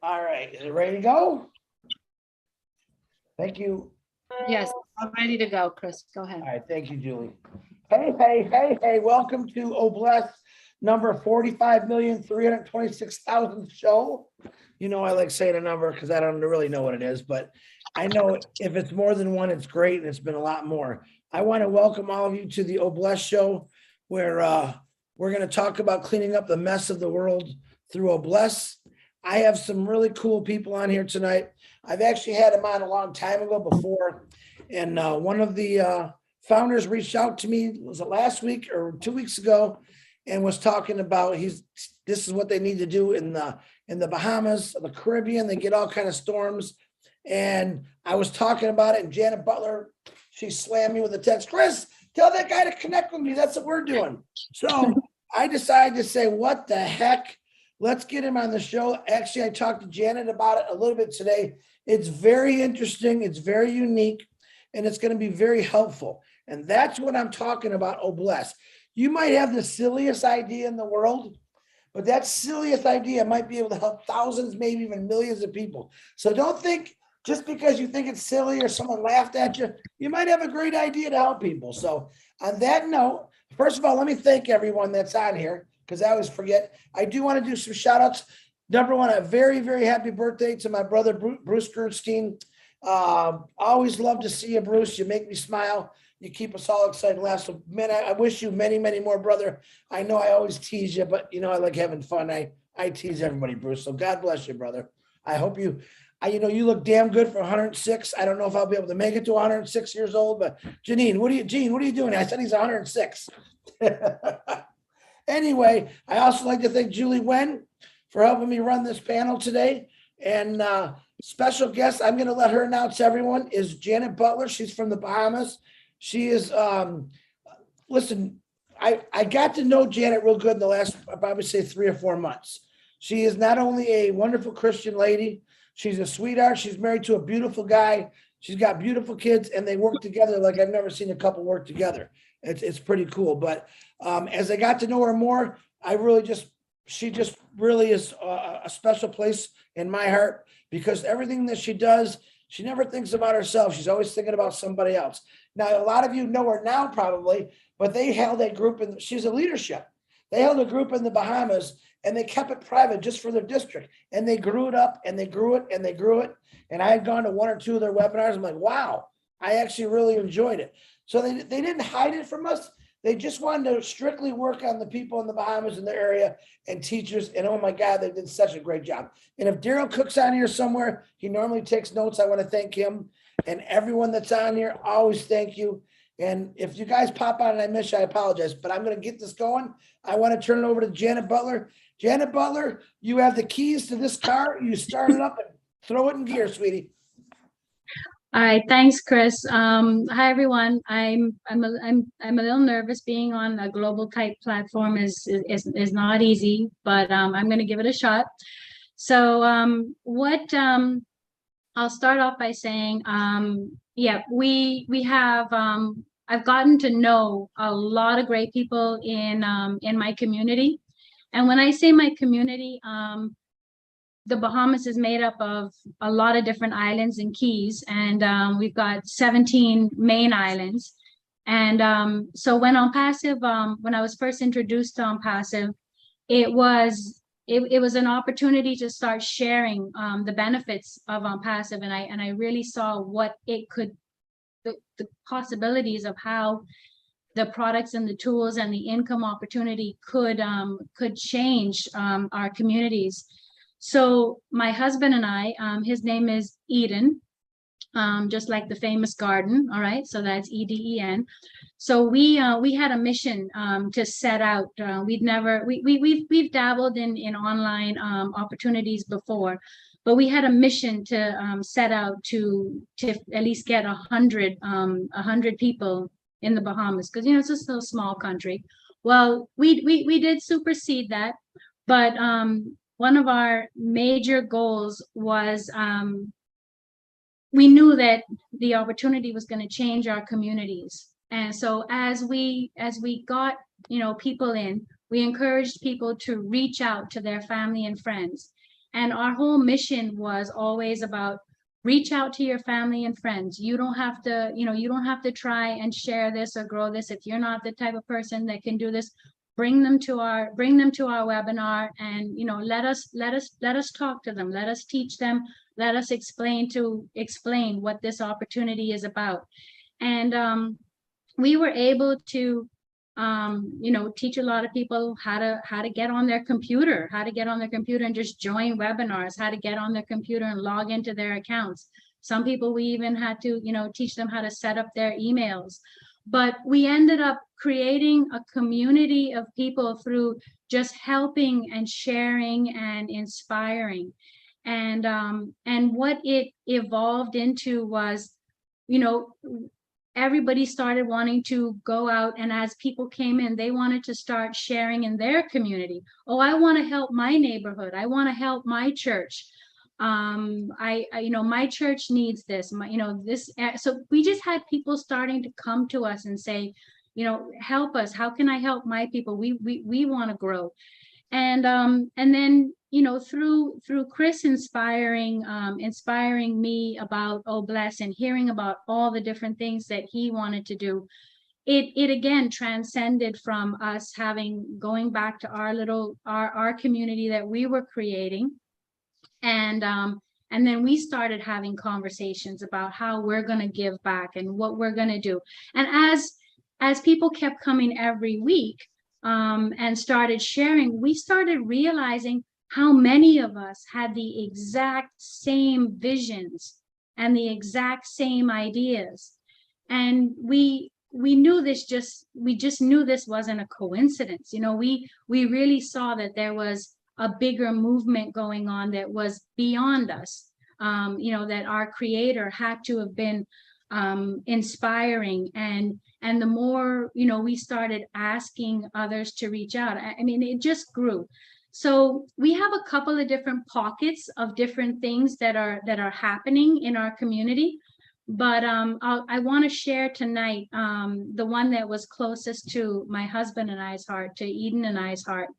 All right, is it ready to go? Thank you. Yes, I'm ready to go, Chris. Go ahead. All right, thank you, Julie. Hey, welcome to Obless number 45,326,000 show. You know, I like saying a number because I don't really know what it is, but I know if it's more than one, it's great, and it's been a lot more. I want to welcome all of you to the Obless show, where we're going to talk about cleaning up the mess of the world through Obless. I have some really cool people on here tonight. I've actually had them on a long time ago before, and one of the founders reached out to me, was it last week or 2 weeks ago, and was talking about this is what they need to do in the Bahamas, the Caribbean. They get all kind of storms. And I was talking about it, and Janet Butler, she slammed me with a text. Chris, tell that guy to connect with me. That's what we're doing. So I decided to say, what the heck? Let's get him on the show. Actually, I talked to Janet about it a little bit today. It's very interesting. It's very unique, and it's going to be very helpful. And that's what I'm talking about, Obless. You might have the silliest idea in the world, but that silliest idea might be able to help thousands, maybe even millions of people. So don't think just because you think it's silly or someone laughed at you, you might have a great idea to help people. So on that note, first of all, let me thank everyone that's on here, because I always forget. I do want to do some shout outs. Number one, a very, very happy birthday to my brother, Bruce Gerstein. Always love to see you, Bruce. You make me smile. You keep us all excited and laugh. So, man, I wish you many, many more, brother. I know I always tease you, but, you know, I like having fun. I tease everybody, Bruce. So God bless you, brother. I hope you look damn good for 106. I don't know if I'll be able to make it to 106 years old, but Gene, what are you doing? I said he's 106. Anyway, I also like to thank Julie Wen for helping me run this panel today. And special guest, I'm going to let her announce everyone, is Janet Butler. She's from the Bahamas. She is, listen, I got to know Janet real good in the last, I probably say 3 or 4 months. She is not only a wonderful Christian lady, she's a sweetheart. She's married to a beautiful guy. She's got beautiful kids, and they work together like I've never seen a couple work together. It's pretty cool. But as I got to know her more, she just really is a special place in my heart, because everything that she does, she never thinks about herself. She's always thinking about somebody else. Now, a lot of you know her now probably, but they held a group she's a leadership. They held a group in the Bahamas, and they kept it private just for their district. And they grew it up, and they grew it, and they grew it. And I had gone to 1 or 2 of their webinars. I'm like, wow, I actually really enjoyed it. So they didn't hide it from us. They just wanted to strictly work on the people in the Bahamas in the area and teachers. And oh my God, they did such a great job. And if Daryl Cook's on here somewhere, he normally takes notes. I want to thank him, and everyone that's on here. Always thank you. And if you guys pop on and I miss you, I apologize, but I'm going to get this going. I want to turn it over to Janet Butler. Janet Butler, you have the keys to this car. You start it up and throw it in gear, sweetie. All right, thanks, Chris. Hi everyone. I'm a little nervous. Being on a global type platform is not easy, but I'm going to give it a shot. So I'll start off by saying, yeah, we have I've gotten to know a lot of great people in my community, and when I say my community, the Bahamas is made up of a lot of different islands and keys, and we've got 17 main islands. And so when On Passive, when I was first introduced to On Passive, it was an opportunity to start sharing the benefits of On Passive, and I really saw what it could, the possibilities of how the products and the tools and the income opportunity could change our communities. So my husband and I, his name is Eden, just like the famous garden. All right, so that's EDEN. So we had a mission to set out. We've dabbled in online opportunities before, but we had a mission to set out to at least get 100 people in the Bahamas, because it's just a small country. Well, we did supersede that, but one of our major goals was we knew that the opportunity was going to change our communities. And so as we got people in, we encouraged people to reach out to their family and friends And our whole mission was always about reach out to your family and friends. You don't have to, you don't have to try and share this or grow this. If you're not the type of person that can do this, bring them to our webinar, and let us talk to them. Let us teach them. Let us explain what this opportunity is about. And we were able to teach a lot of people how to get on their computer, and just join webinars, how to get on their computer and log into their accounts. Some people, we even had to, teach them how to set up their emails. But we ended up creating a community of people through just helping and sharing and inspiring. And what it evolved into was, you know, everybody started wanting to go out, and as people came in, they wanted to start sharing in their community. Oh, I want to help my neighborhood. I want to help my church. My church needs this. This. So we just had people starting to come to us and say, help us. How can I help my people? We want to grow. And then through Chris inspiring me about Oh Bless, and hearing about all the different things that he wanted to do, it again transcended from us going back to our community that we were creating. And then we started having conversations about how we're going to give back and what we're going to do. And as people kept coming every week, and started sharing, we started realizing how many of us had the exact same visions and the exact same ideas. And we knew we just knew this wasn't a coincidence. We really saw that there was a bigger movement going on that was beyond us, that our creator had to have been inspiring. And the more we started asking others to reach out, I mean, it just grew. So we have a couple of different pockets of different things that are happening in our community. But I want to share tonight the one that was closest to my husband and I's heart, to Eden and I's heart.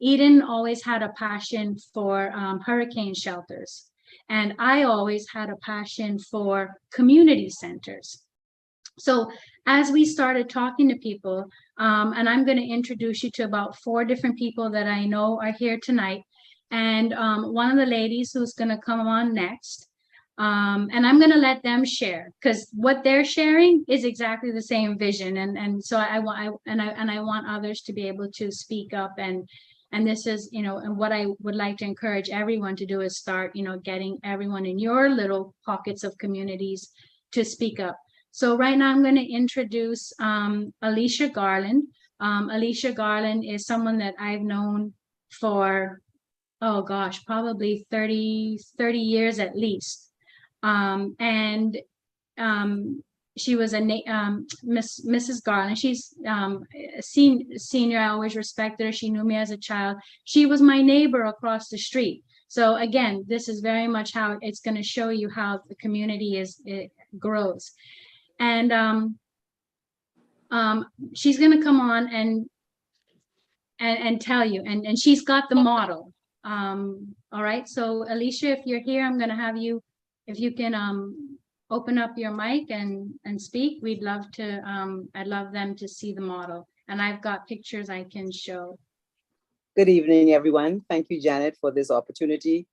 Eden always had a passion for hurricane shelters. And I always had a passion for community centers. So as we started talking to people, and I'm going to introduce you to about 4 different people that I know are here tonight. And one of the ladies who's going to come on next, and I'm going to let them share, because what they're sharing is exactly the same vision. And so I want others to be able to speak up. And this is, and what I would like to encourage everyone to do is start, getting everyone in your little pockets of communities to speak up. So right now I'm going to introduce Alicia Garland. Alicia Garland is someone that I've known for, oh gosh, probably 30 years at least. She was Mrs. Garland. She's senior. I always respected her. She knew me as a child. She was my neighbor across the street. So again, this is very much how it's going to show you how the community it grows. And she's going to come on and tell you, and she's got the model. All right. So Alicia, if you're here, I'm going to have you, if you can open up your mic and speak. I'd love them to see the model. And I've got pictures I can show. Good evening, everyone. Thank you, Janet, for this opportunity.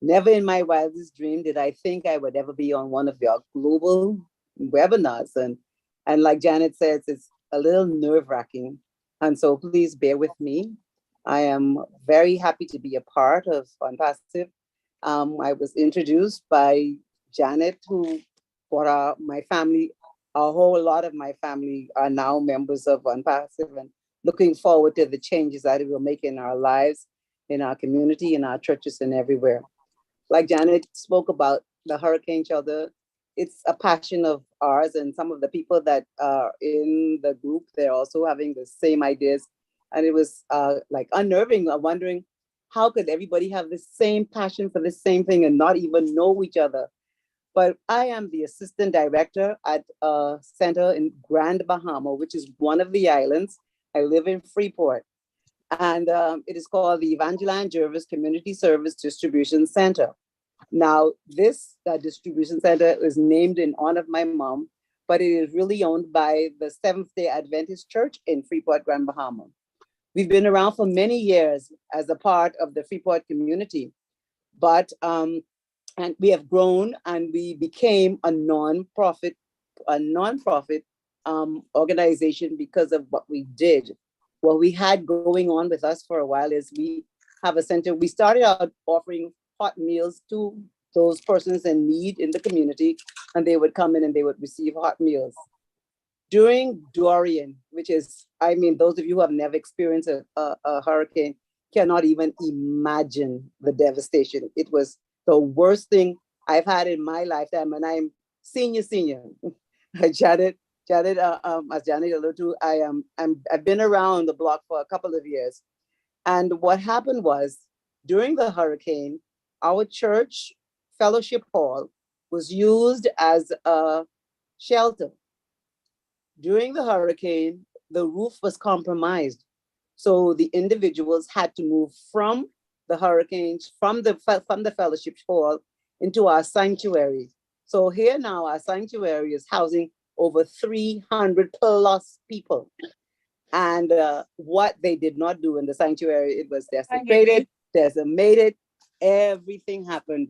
Never in my wildest dream did I think I would ever be on one of your global webinars. And like Janet says, it's a little nerve-wracking. And so please bear with me. I am very happy to be a part of OnPassive. I was introduced by Janet, who brought my family, a whole lot of my family are now members of OnPassive, and looking forward to the changes that it will make in our lives, in our community, in our churches, and everywhere. Like Janet spoke about the hurricane shelter, it's a passion of ours, and some of the people that are in the group, they're also having the same ideas. And it was like unnerving, wondering how could everybody have the same passion for the same thing and not even know each other. But I am the assistant director at a center in Grand Bahama, which is one of the islands. I live in Freeport. And it is called the Evangeline Jervis Community Service Distribution Center. Now, this distribution center is named in honor of my mom, but it is really owned by the Seventh-day Adventist Church in Freeport, Grand Bahama. We've been around for many years as a part of the Freeport community, but and we have grown and we became a non-profit organization because of what we did. What we had going on with us for a while is we have a center. We started out offering hot meals to those persons in need in the community, and they would come in and they would receive hot meals. During Dorian, which is, I mean, those of you who have never experienced a hurricane cannot even imagine the devastation. It was the worst thing I've had in my lifetime, and I'm senior. Janet, as Janet alluded to, I've been around the block for a couple of years. And what happened was, during the hurricane, our church fellowship hall was used as a shelter. During the hurricane, the roof was compromised. So the individuals had to move from the hurricanes, from the fellowship hall into our sanctuary. So here now, our sanctuary is housing over 300 plus people. And what they did not do in the sanctuary, it was desecrated, decimated, everything happened.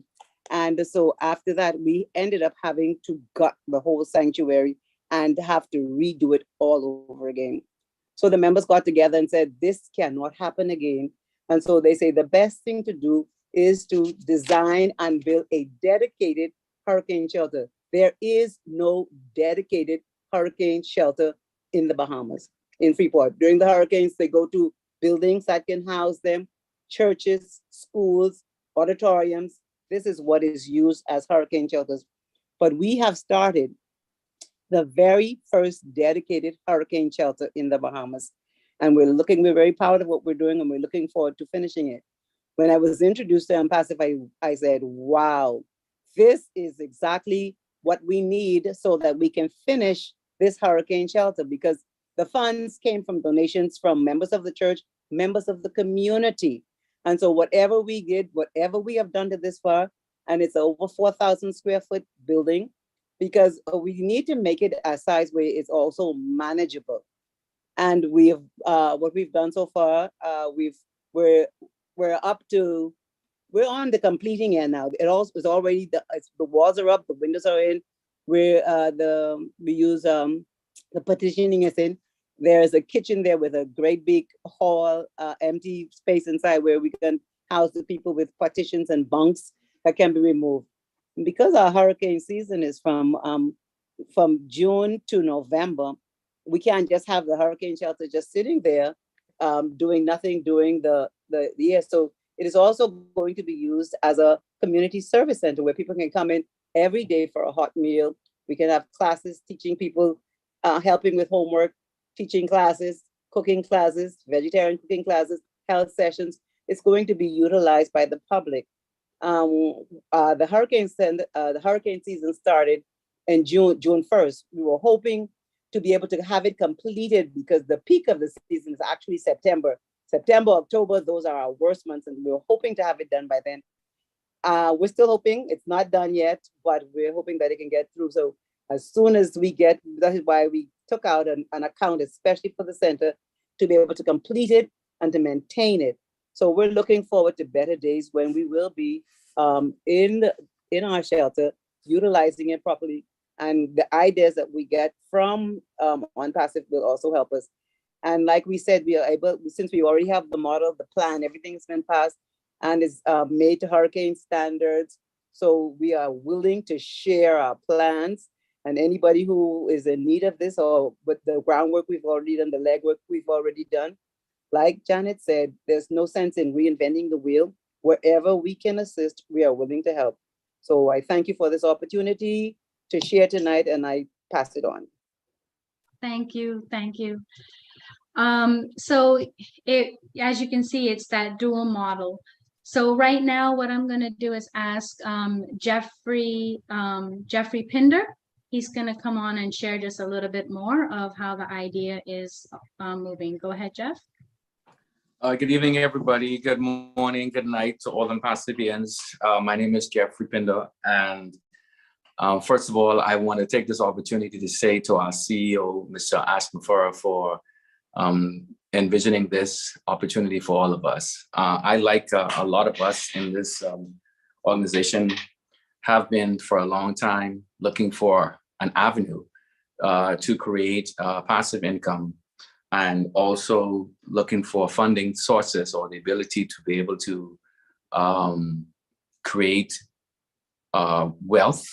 And so after that, we ended up having to gut the whole sanctuary and have to redo it all over again. So the members got together and said, this cannot happen again. And so they say the best thing to do is to design and build a dedicated hurricane shelter. There is no dedicated hurricane shelter in the Bahamas, in Freeport. During the hurricanes, they go to buildings that can house them, churches, schools, auditoriums. This is what is used as hurricane shelters. But we have started the very first dedicated hurricane shelter in the Bahamas. And we're very proud of what we're doing, and we're looking forward to finishing it. When I was introduced to Ampasif, I said, wow, this is exactly what we need so that we can finish this hurricane shelter, because the funds came from donations from members of the church, members of the community. And so whatever we did, whatever we have done to this far, and it's over 4,000 square foot building, because we need to make it a size where it's also manageable. And we've what we've done so far, we're on the completing end now. It also is already the walls are up, the windows are in. We use the partitioning is in. There's a kitchen there with a great big hall, empty space inside where we can house the people with partitions and bunks that can be removed. And because our hurricane season is from June to November, we can't just have the hurricane shelter just sitting there doing nothing during the year. So it is also going to be used as a community service center where people can come in every day for a hot meal. We can have classes teaching people, helping with homework, teaching classes, cooking classes, vegetarian cooking classes, health sessions. It's going to be utilized by the public. The hurricane season started in June 1st. We were hoping to be able to have it completed because the peak of the season is actually September, October. Those are our worst months, and we were hoping to have it done by then. We're still hoping. It's not done yet, but we're hoping that it can get through. So as soon as we get, that is why we took out an account, especially for the center, to be able to complete it and to maintain it. So we're looking forward to better days when we will be in our shelter, utilizing it properly. And the ideas that we get from ONPASSIF will also help us. And like we said, we are able, since we already have the model, the plan, everything has been passed and is made to hurricane standards. So we are willing to share our plans, and anybody who is in need of this, or with the groundwork we've already done, the legwork we've already done, like Janet said, there's no sense in reinventing the wheel. Wherever we can assist, we are willing to help. So I thank you for this opportunity to share tonight, and I pass it on. Thank you. Thank you. So as you can see, it's that dual model. So right now, what I'm going to do is ask Jeffrey Pinder. He's going to come on and share just a little bit more of how the idea is moving. Go ahead, Jeff. Good evening, everybody. Good morning, good night to all Amphibians. My name is Jeffrey Pinder, and first of all, I want to take this opportunity to say to our CEO, Mr. Ashton Furrer, for envisioning this opportunity for all of us. I, like a lot of us in this organization, have been for a long time looking for an avenue to create passive income, and also looking for funding sources or the ability to be able to create wealth,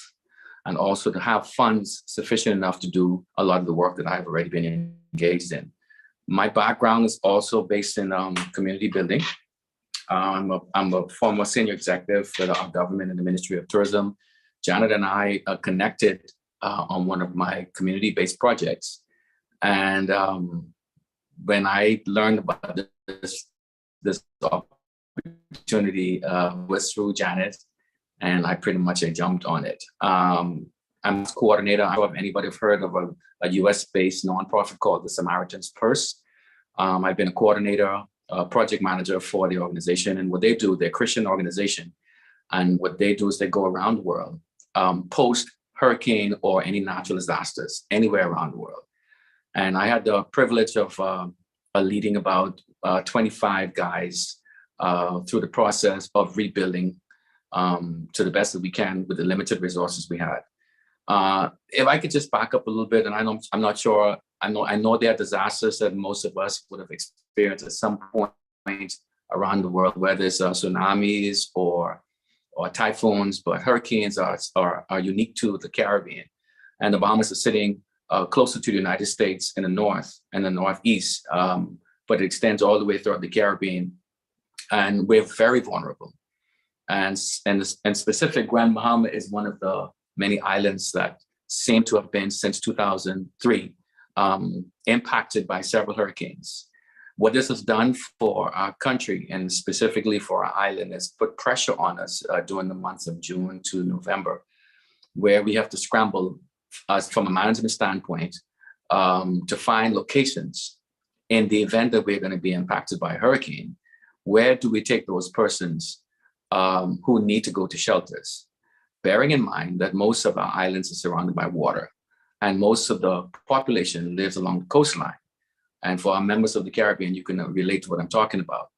and also to have funds sufficient enough to do a lot of the work that I've already been engaged in. My background is also based in community building. I'm a former senior executive for our government in the Ministry of Tourism. Janet and I are connected on one of my community-based projects. And when I learned about this opportunity was through Janet, and I pretty much jumped on it. I'm a coordinator. I don't know if anybody have heard of a US-based nonprofit called the Samaritan's Purse. I've been a coordinator, project manager for the organization, and what they do, they're a Christian organization, and what they do is they go around the world, post hurricane or any natural disasters anywhere around the world. And I had the privilege of leading about 25 guys through the process of rebuilding to the best that we can with the limited resources we had. If I could just back up a little bit, and I'm not sure, I know there are disasters that most of us would have experienced at some point around the world, whether it's tsunamis or typhoons, but hurricanes are unique to the Caribbean. And the Bahamas are sitting closer to the United States in the north and the northeast, but it extends all the way throughout the Caribbean, and we're very vulnerable. And specific, Grand Bahama is one of the many islands that seem to have been since 2003 impacted by several hurricanes. What this has done for our country, and specifically for our island, is put pressure on us during the months of June to November, where we have to scramble from a management standpoint to find locations in the event that we're going to be impacted by a hurricane. Where do we take those persons who need to go to shelters? Bearing in mind that most of our islands are surrounded by water, and most of the population lives along the coastline. And for our members of the Caribbean, you can relate to what I'm talking about.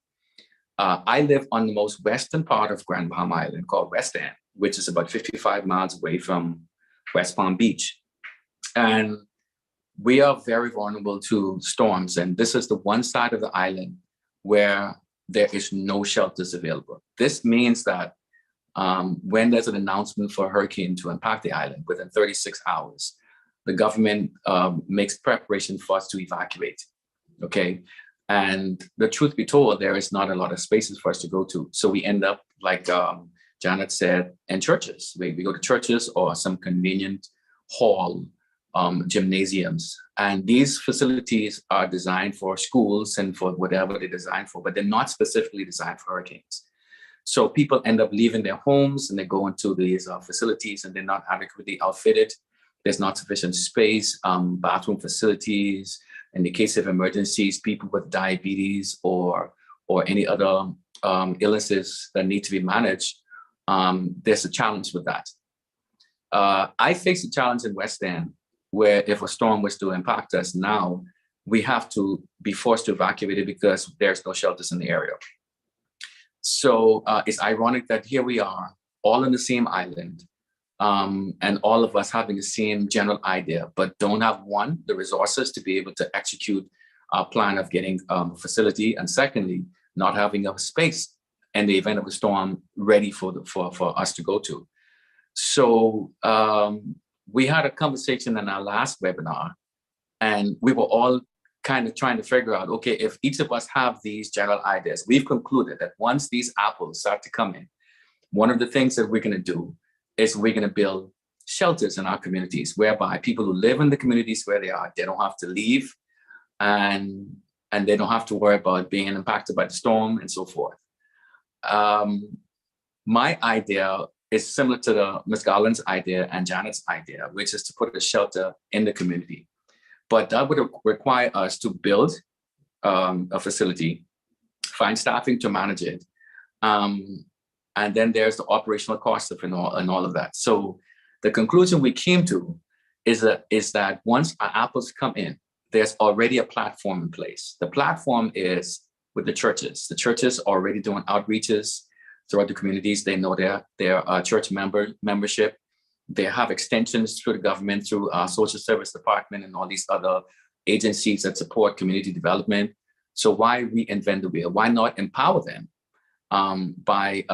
I live on the most western part of Grand Bahama Island, called West End, which is about 55 miles away from West Palm Beach. And we are very vulnerable to storms. And this is the one side of the island where there is no shelters available. This means that when there's an announcement for a hurricane to impact the island within 36 hours, the government makes preparation for us to evacuate, okay? And the truth be told, there is not a lot of spaces for us to go to. So we end up, like Janet said, in churches. We go to churches or some convenient hall, gymnasiums. And these facilities are designed for schools and for whatever they're designed for, but they're not specifically designed for hurricanes. So people end up leaving their homes and they go into these facilities, and they're not adequately outfitted. There's not sufficient space, bathroom facilities. In the case of emergencies, people with diabetes or any other illnesses that need to be managed, there's a challenge with that. I face a challenge in West End, where if a storm was to impact us now, we have to be forced to evacuate it because there's no shelters in the area. So it's ironic that here we are, all on the same island, and all of us having the same general idea, but don't have, one, the resources to be able to execute our plan of getting a facility, and secondly, not having a space in the event of a storm ready for us to go to. So we had a conversation in our last webinar, and we were all kind of trying to figure out, okay, if each of us have these general ideas, we've concluded that once these apples start to come in, one of the things that we're going to do is we're going to build shelters in our communities, whereby people who live in the communities where they are, they don't have to leave, and they don't have to worry about being impacted by the storm and so forth. My idea is similar to Ms. Garland's idea and Janet's idea, which is to put a shelter in the community. But that would require us to build a facility find staffing to manage it. And then there's the operational cost of and all of that. So the conclusion we came to is that once our apples come in, there's already a platform in place. The platform is with the churches. The churches are already doing outreaches throughout the communities. They know their church membership. They have extensions through the government, through our social service department and all these other agencies that support community development. So why reinvent the wheel? Why not empower them by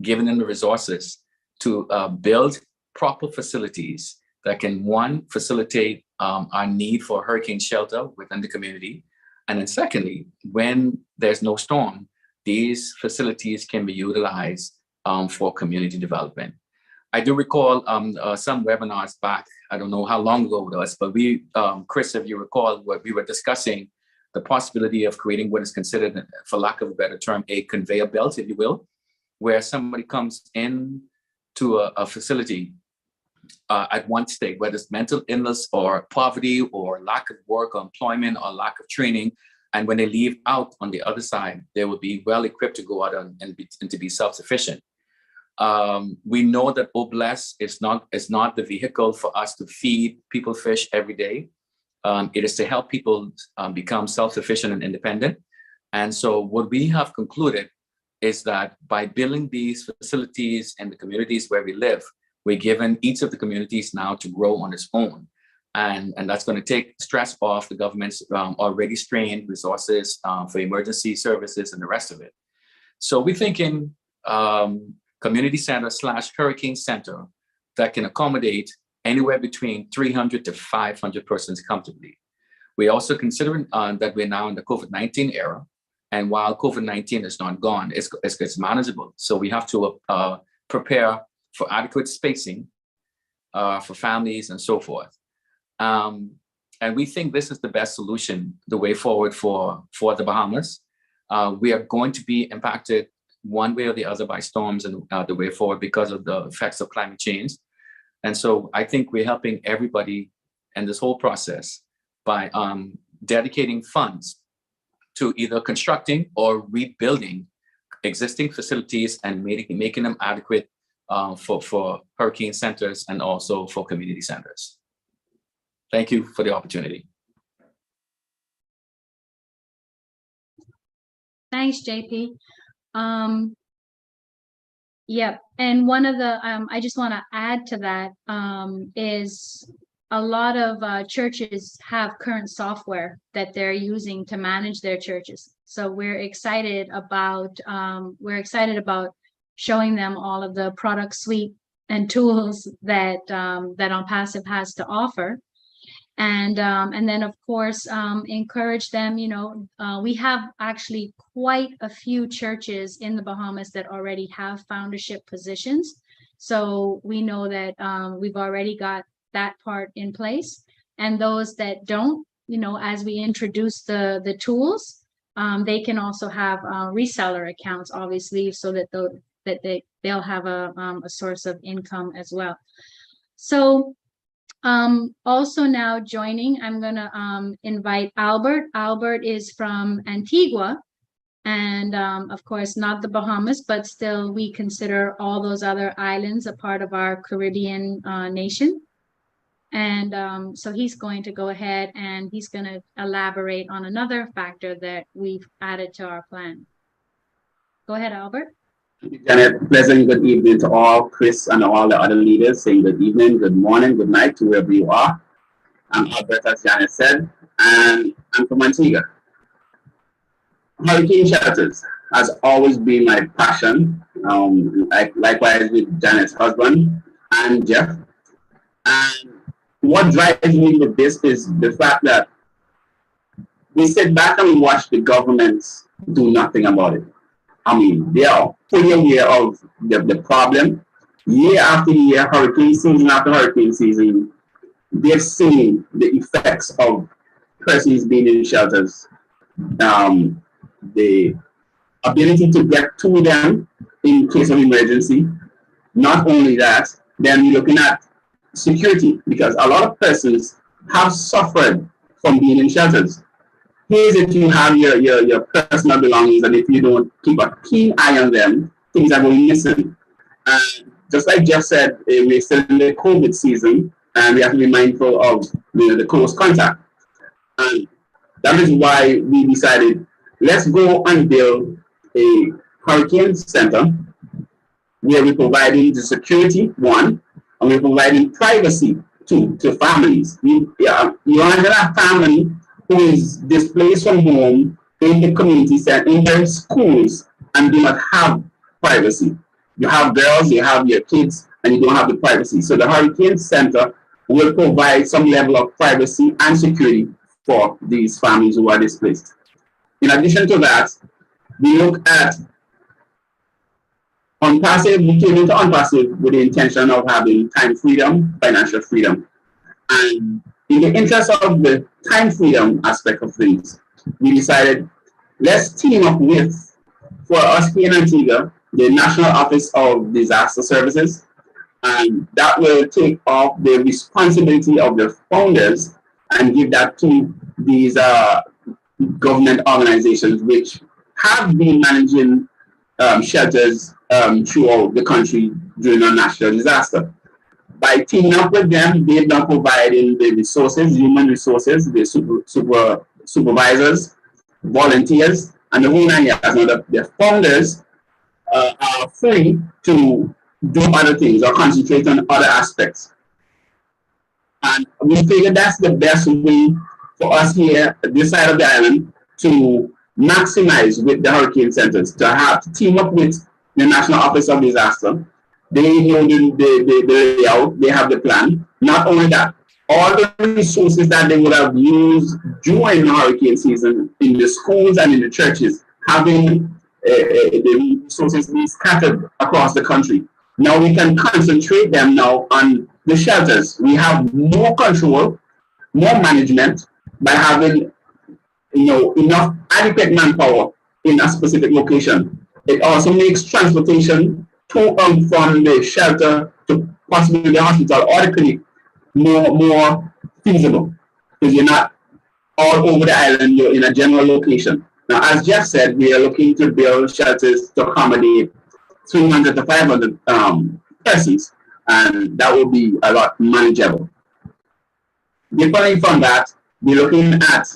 giving them the resources to build proper facilities that can, one, facilitate our need for hurricane shelter within the community. And then secondly, when there's no storm, these facilities can be utilized for community development. I do recall some webinars back, I don't know how long ago it was, but we, Chris, if you recall, we were discussing the possibility of creating what is considered, for lack of a better term, a conveyor belt, if you will, where somebody comes in to a facility at one state, whether it's mental illness or poverty or lack of work or employment or lack of training. And when they leave out on the other side, they will be well equipped to go out and to be self-sufficient. We know that OBLESS is not the vehicle for us to feed people fish every day. It is to help people become self-sufficient and independent. And so what we have concluded is that by building these facilities in the communities where we live, we're given each of the communities now to grow on its own. And that's going to take stress off the government's already strained resources for emergency services and the rest of it. So we're thinking community center / hurricane center that can accommodate anywhere between 300 to 500 persons comfortably. We're also considering that we're now in the COVID-19 era. And while COVID-19 is not gone, it's manageable. So we have to prepare for adequate spacing for families and so forth. And we think this is the best solution, the way forward for the Bahamas. We are going to be impacted one way or the other by storms and the way forward because of the effects of climate change. And so I think we're helping everybody in this whole process by dedicating funds to either constructing or rebuilding existing facilities and making them adequate for hurricane centers and also for community centers. Thank you for the opportunity. Thanks, JP. Yeah, and one of the, I just want to add to that is a lot of churches have current software that they're using to manage their churches. So we're excited about showing them all of the product suite and tools that that OnPassive has to offer. And then, of course, encourage them, we have actually quite a few churches in the Bahamas that already have foundership positions. So we know that we've already got that part in place. And those that don't, as we introduce the tools, they can also have reseller accounts, obviously, so that they'll have a source of income as well. So also now joining, I'm gonna invite Albert. Albert is from Antigua, and of course not the Bahamas, but still we consider all those other islands a part of our Caribbean nation. And so he's going to go ahead and he's going to elaborate on another factor that we've added to our plan. Go ahead, Albert. Janet, pleasant good evening to all, Chris and all the other leaders, saying good evening, good morning, good night to wherever you are. I'm Albert, as Janet said, and I'm from Antigua. Hurricane shelters has always been my passion, likewise with Janet's husband and Jeff. And what drives me with this is the fact that we sit back and watch the governments do nothing about it. I mean, they are fully aware of the problem. Year after year, hurricane season after hurricane season, they've seen the effects of persons being in shelters. The ability to get to them in case of emergency. Not only that, then we're looking at security, because a lot of persons have suffered from being in shelters. here's if you have your personal belongings, and if you don't keep a keen eye on them, things are going missing. And just like Jeff said, we're still in the COVID season, and we have to be mindful of the close contact. And that is why we decided, let's go and build a hurricane center where we're providing the security, one, and we're providing privacy, two, to families. You want a family who is displaced from home in the community center, in their schools, and do not have privacy. You have girls, you have your kids, and you don't have the privacy. So the Hurricane Center will provide some level of privacy and security for these families who are displaced. In addition to that, we look at unpassive, we came into unpassive with the intention of having time freedom, financial freedom. And in the interest of the time freedom aspect of things, we decided, let's team up with, for us here in Antigua, the National Office of Disaster Services, and that will take off the responsibility of the founders and give that to these government organizations which have been managing shelters throughout the country during a national disaster. By teaming up with them, they've been providing the resources, human resources, the supervisors, volunteers, and the whole 9 yards. Now, the founders are free to do other things or concentrate on other aspects. And we figured that's the best way for us here at this side of the island to maximize with the hurricane centers, to team up with the National Office of Disaster. They know the layout, they have the plan. Not only that, all the resources that they would have used during the hurricane season in the schools and in the churches, having the resources being scattered across the country. Now we can concentrate them now on the shelters. We have more control, more management by having enough adequate manpower in a specific location. It also makes transportation to and from the shelter to possibly the hospital or the clinic more feasible, because you're not all over the island, you're in a general location. Now, as Jeff said, we are looking to build shelters to accommodate 300 to 500 persons, and that will be a lot manageable. Differently from that, we're looking at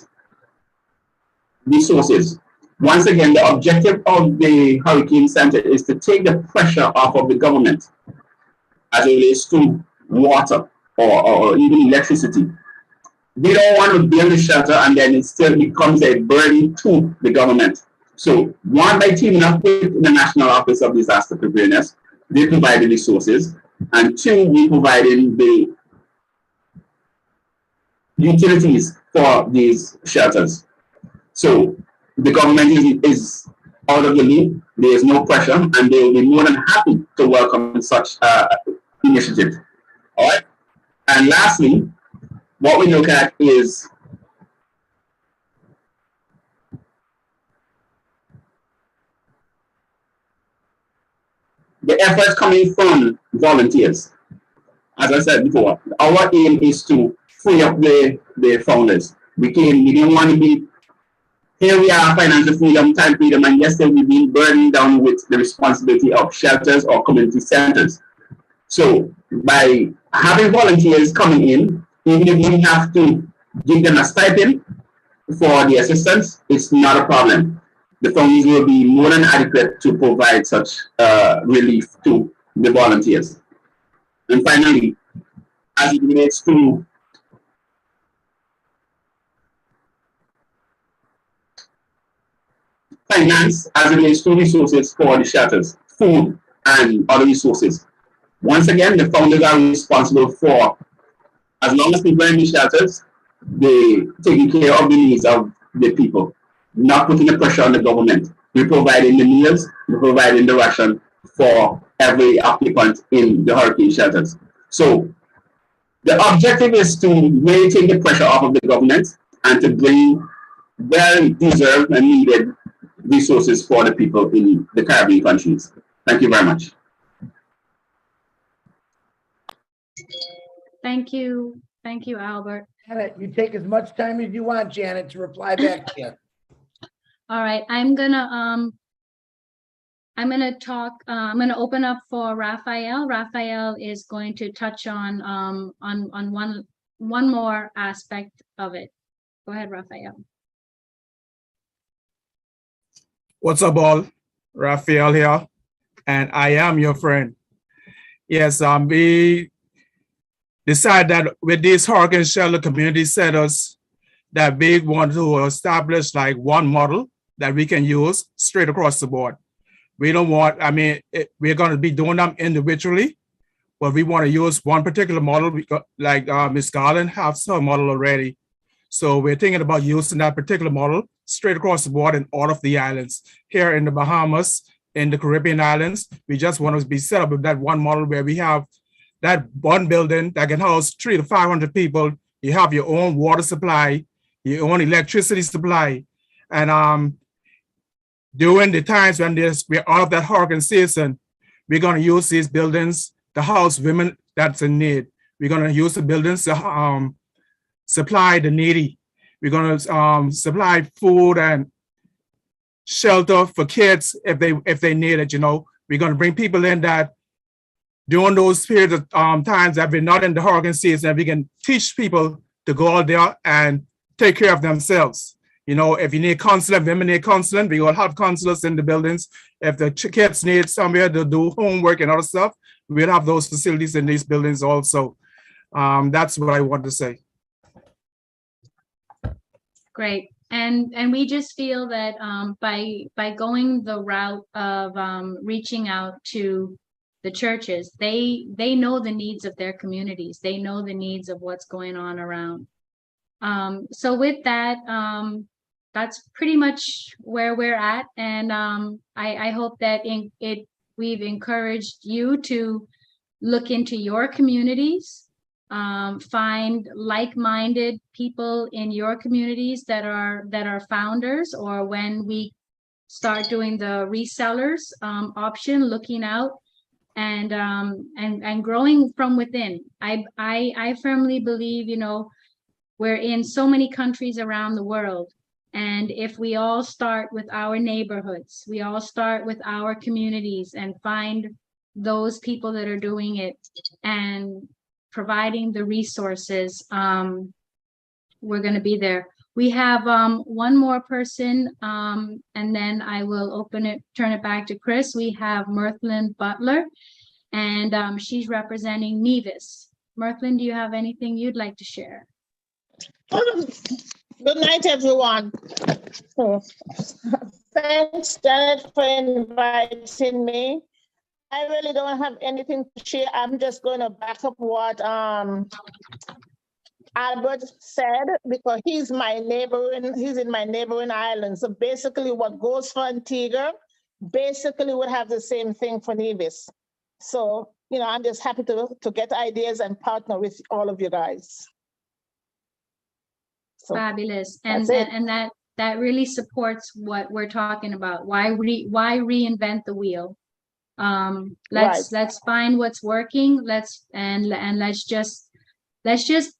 resources. Once again, the objective of the Hurricane Center is to take the pressure off of the government as it relates to water or even electricity. We don't want to build a shelter and then it still becomes a burden to the government. So, one, by teaming up with the National Office of Disaster Preparedness, they provide the resources, and two, we providing the utilities for these shelters. So, the government is out of the loop, there is no pressure, and they will be more than happy to welcome such initiative. All right? And lastly, what we look at is the efforts coming from volunteers. As I said before, our aim is to free up the founders. We didn't want to be, here we are, financial freedom, time freedom, and yesterday we've been burdened down with the responsibility of shelters or community centers. So by having volunteers coming in, even if we have to give them a stipend for the assistance, it's not a problem. The funds will be more than adequate to provide such relief to the volunteers. And finally, as it relates to finance, as it relates to resources for the shelters, food, and other resources. Once again, the founders are responsible for, as long as people are in the shelters, they taking care of the needs of the people, not putting the pressure on the government. We're providing the meals, we're providing the ration for every occupant in the hurricane shelters. So the objective is to really take the pressure off of the government and to bring well-deserved and needed resources for the people in the Caribbean countries. Thank you very much. Thank you. Thank you, Albert. Janet, you take as much time as you want, Janet, to reply back to you. All right, I'm gonna talk, I'm gonna open up for Raphael. Raphael is going to touch on one more aspect of it. Go ahead, Raphael. What's up, all? Raphael here, and I am your friend. Yes, we decided that with these hurricane shelter community centers, that we want to establish like one model that we can use straight across the board. We don't want, we're going to be doing them individually, but we want to use one particular model. Like Ms. Garland has her model already. So we're thinking about using that particular model straight across the board in all of the islands. Here in the Bahamas, in the Caribbean islands, we just want to be set up with that one model where we have that one building that can house 300 to 500 people. You have your own water supply, your own electricity supply. And during the times when we're out of that hurricane season, we're going to use these buildings to house women that's in need. We're going to use the buildings to supply the needy. We're going to supply food and shelter for kids if they need it. We're going to bring people in that during those periods of times that we're not in the hurricane season, we can teach people to go out there and take care of themselves. If you need counseling, women need counseling, we will have counselors in the buildings. If the kids need somewhere to do homework and other stuff, we'll have those facilities in these buildings also. That's what I want to say. Great. And we just feel that by going the route of reaching out to the churches, they know the needs of their communities. They know the needs of what's going on around. So with that, that's pretty much where we're at. And I hope that we've encouraged you to look into your communities, find like-minded people in your communities that are founders, or when we start doing the resellers option, looking out and growing from within. I firmly believe, we're in so many countries around the world. And if we all start with our neighborhoods, we all start with our communities and find those people that are doing it and providing the resources, we're going to be there. We have one more person, and then I will turn it back to Chris. We have Mirthlyn Butler, and she's representing Nevis. Mirthlyn, do you have anything you'd like to share? Good night, everyone. Thanks, Janet, for inviting me. I really don't have anything to share. I'm just going to back up what Albert said, because he's in my neighboring island. So basically what goes for Antigua basically would have the same thing for Nevis. So, I'm just happy to get ideas and partner with all of you guys. So, fabulous. And that really supports what we're talking about. Why reinvent the wheel? Let's find what's working. Let's just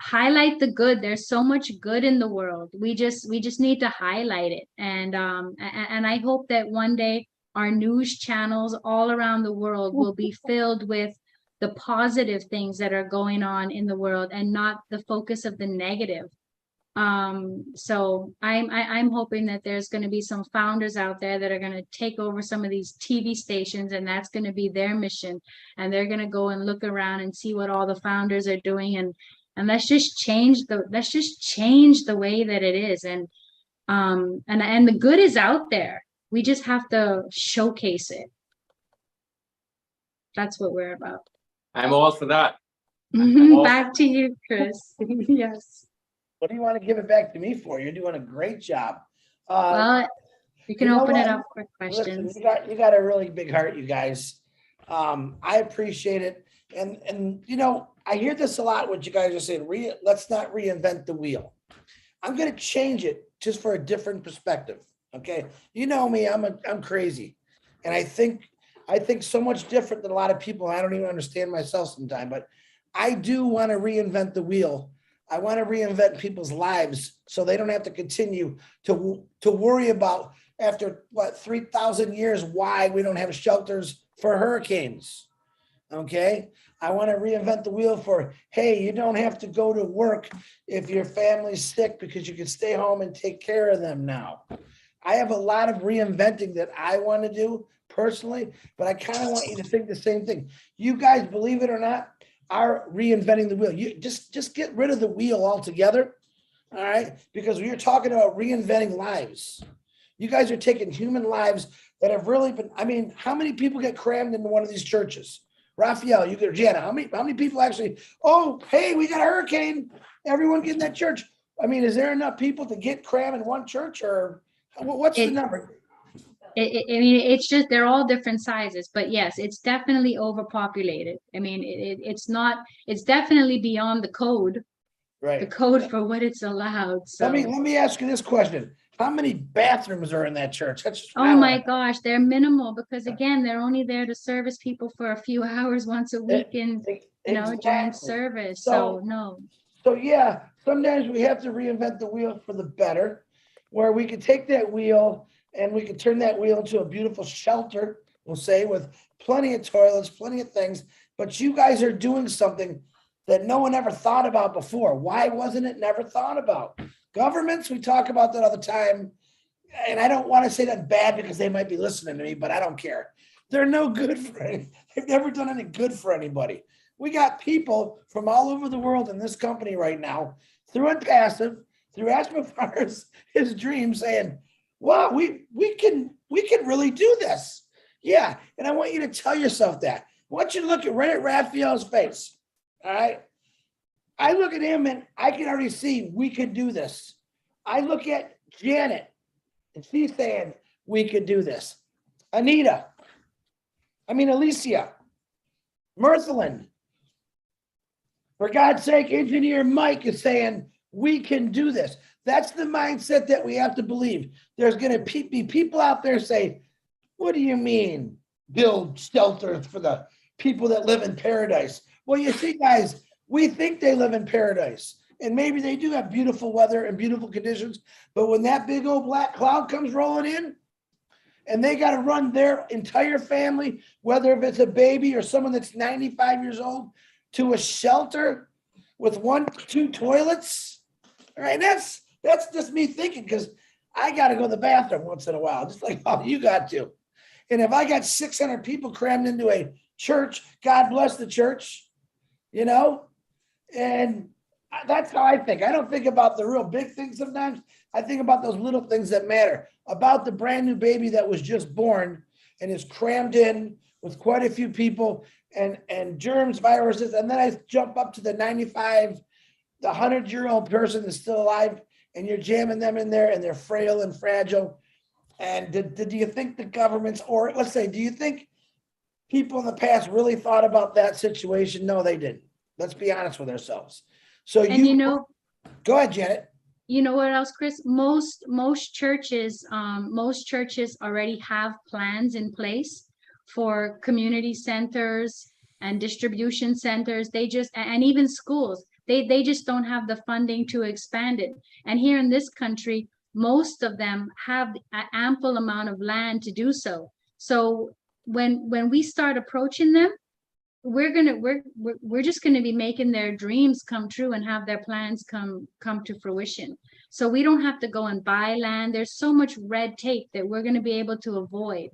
highlight the good. There's so much good in the world. We just need to highlight it. And I hope that one day our news channels all around the world will be filled with the positive things that are going on in the world and not the focus of the negative. So I'm hoping that there's going to be some founders out there that are going to take over some of these TV stations, and that's going to be their mission. And they're going to go and look around and see what all the founders are doing, and let's just change the way that it is. And the good is out there. We just have to showcase it. That's what we're about. I'm all for that. Back to you, Chris. Yes. What do you want to give it back to me for? You're doing a great job. Well, you can open it up for Listen, questions. you got a really big heart, you guys. I appreciate it. And I hear this a lot, what you guys are saying, let's not reinvent the wheel. I'm going to change it just for a different perspective. Okay. You know me, I'm crazy. And I think so much different than a lot of people. I don't even understand myself sometimes, but I do want to reinvent the wheel. I want to reinvent people's lives so they don't have to continue to worry about after 3,000 years, why we don't have shelters for hurricanes. Okay. I want to reinvent the wheel for, hey, you don't have to go to work if your family's sick because you can stay home and take care of them now. I have a lot of reinventing that I want to do personally, but I kind of want you to think the same thing. You guys, believe it or not, are reinventing the wheel. You just get rid of the wheel altogether. All right. Because we're talking about reinventing lives. You guys are taking human lives that have really been, I mean, how many people get crammed into one of these churches? Raphael, you get Jana, how many people actually, oh, hey, we got a hurricane. Everyone get in that church. I mean, is there enough people to get crammed in one church, or what's the number? I mean, it's just, they're all different sizes, but yes, it's definitely overpopulated. I mean, it's not, it's definitely beyond the code Right. for what it's allowed. So, Let me ask you this question. How many bathrooms are in that church? That's just oh my gosh, they're minimal because again, they're only there to service people for a few hours once a week and, during Exactly. service. So- So no. So yeah, sometimes we have to reinvent the wheel for the better, where we could take that wheel and we could turn that wheel into a beautiful shelter, we'll say, with plenty of toilets, plenty of things. But you guys are doing something that no one ever thought about before. Why wasn't it never thought about? Governments, we talk about that all the time. And I don't want to say that bad because they might be listening to me, but I don't care. They're no good for any, they've never done any good for anybody. We got people from all over the world in this company right now, through Impassive, through Ashma his dream, saying, wow, we can really do this. Yeah. And I want you to tell yourself that. I want you to look right at Raphael's face. All right. I look at him and I can already see we could do this. I look at Janet and she's saying we could do this. Alicia, Mirthalyn, for God's sake, Engineer Mike is saying we can do this. That's the mindset that we have to believe. There's going to be people out there say, what do you mean build shelters for the people that live in paradise? Well, you see, guys, we think they live in paradise, and maybe they do have beautiful weather and beautiful conditions, but when that big old black cloud comes rolling in and they got to run their entire family, whether if it's a baby or someone that's 95 years old, to a shelter with 1-2 toilets, all right, that's just me thinking, because I got to go to the bathroom once in a while, just like all you got to. And if I got 600 people crammed into a church, God bless the church, and that's how I think. I don't think about the real big things sometimes. I think about those little things that matter, about the brand new baby that was just born and is crammed in with quite a few people and germs, viruses. And then I jump up to the 95, the 100-year-old person that's still alive, and you're jamming them in there and they're frail and fragile. And do you think the governments, or let's say, do you think people in the past really thought about that situation? No, they didn't. Let's be honest with ourselves. So go ahead, Janet. You know what else, Chris? Most churches already have plans in place for community centers and distribution centers. And even schools, they just don't have the funding to expand it. And here in this country, most of them have an ample amount of land to do so. So when we start approaching them, we're just gonna be making their dreams come true and have their plans come to fruition. So we don't have to go and buy land. There's so much red tape that we're gonna be able to avoid.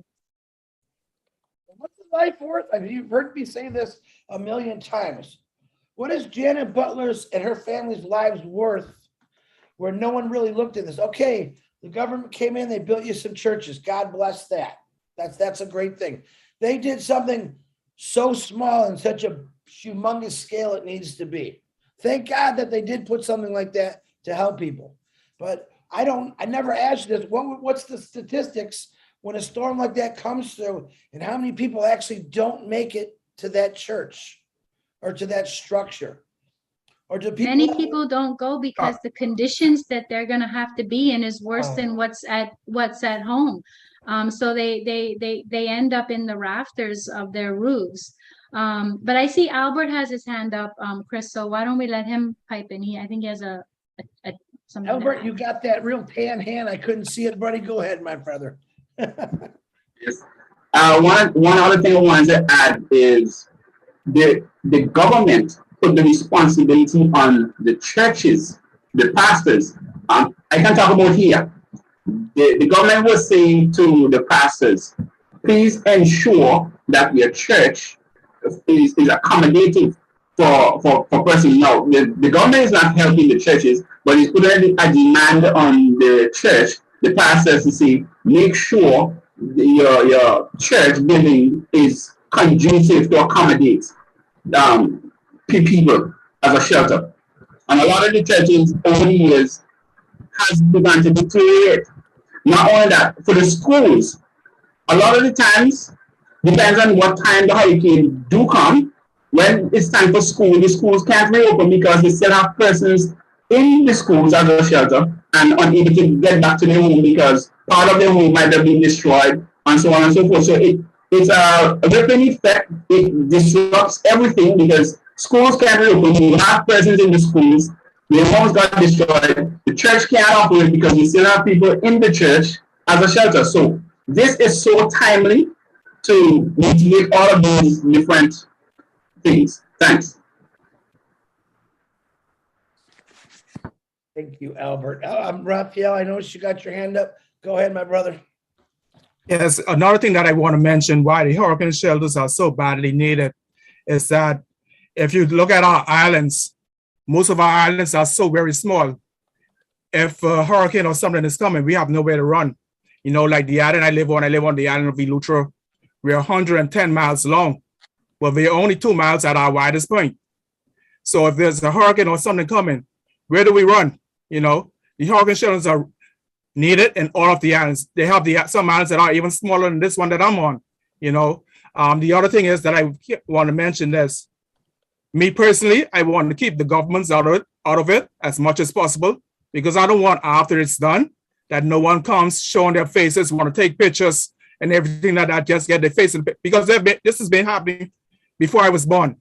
What's the life worth? I mean, you've heard me say this a million times. What is Janet Butler's and her family's lives worth where no one really looked at this? Okay, the government came in, they built you some churches. God bless that. That's a great thing. They did something so small and such a humongous scale it needs to be. Thank God that they did put something like that to help people. But I never asked this. What's the statistics when a storm like that comes through and how many people actually don't make it to that church or to that structure? Or do people? Many people don't go because the conditions that they're gonna have to be in is worse than what's at home. So they end up in the rafters of their roofs. But I see Albert has his hand up, Chris, so why don't we let him pipe in? I think he has something. to Albert, add. you got that real tan hand. I couldn't see it, buddy. Go ahead, my brother. Yes. One other thing I wanted to add is the government put the responsibility on the churches, the pastors. I can talk about here. The government was saying to the pastors, please ensure that your church is accommodating for persons. Now, the government is not helping the churches, but it's putting a demand on the church, the pastors, to say, make sure your church building is conducive to accommodate people as a shelter. And a lot of the churches over the years has begun to deteriorate. Not only that, for the schools, a lot of the times, depends on what time the hurricane do come. When it's time for school, the schools can't reopen because they still have persons in the schools as a shelter and unable to get back to their home because part of their home might have been destroyed and so on and so forth. So it's a rippling effect. It disrupts everything because schools can't reopen. You have persons in the schools. Their homes got destroyed. The church can't operate because you still have people in the church as a shelter. So this is so timely to mitigate all of these different things. Thanks. Thank you, Albert. Raphael, I noticed you got your hand up. Go ahead, my brother. Yes, another thing that I want to mention why the hurricane shelters are so badly needed is that if you look at our islands, most of our islands are so very small. If a hurricane or something is coming, we have nowhere to run. You know, like the island I live on the island of Eleuthera. We're 110 miles long, but we're only 2 miles at our widest point. So if there's a hurricane or something coming, where do we run? You know, the hurricane shelters are needed in all of the islands. They have some islands that are even smaller than this one that I'm on. You know, the other thing is that I want to mention this. Me personally, I want to keep the governments out of it as much as possible because I don't want after it's done that no one comes showing their faces, want to take pictures and everything like that, just get their face in, because this has been happening before I was born.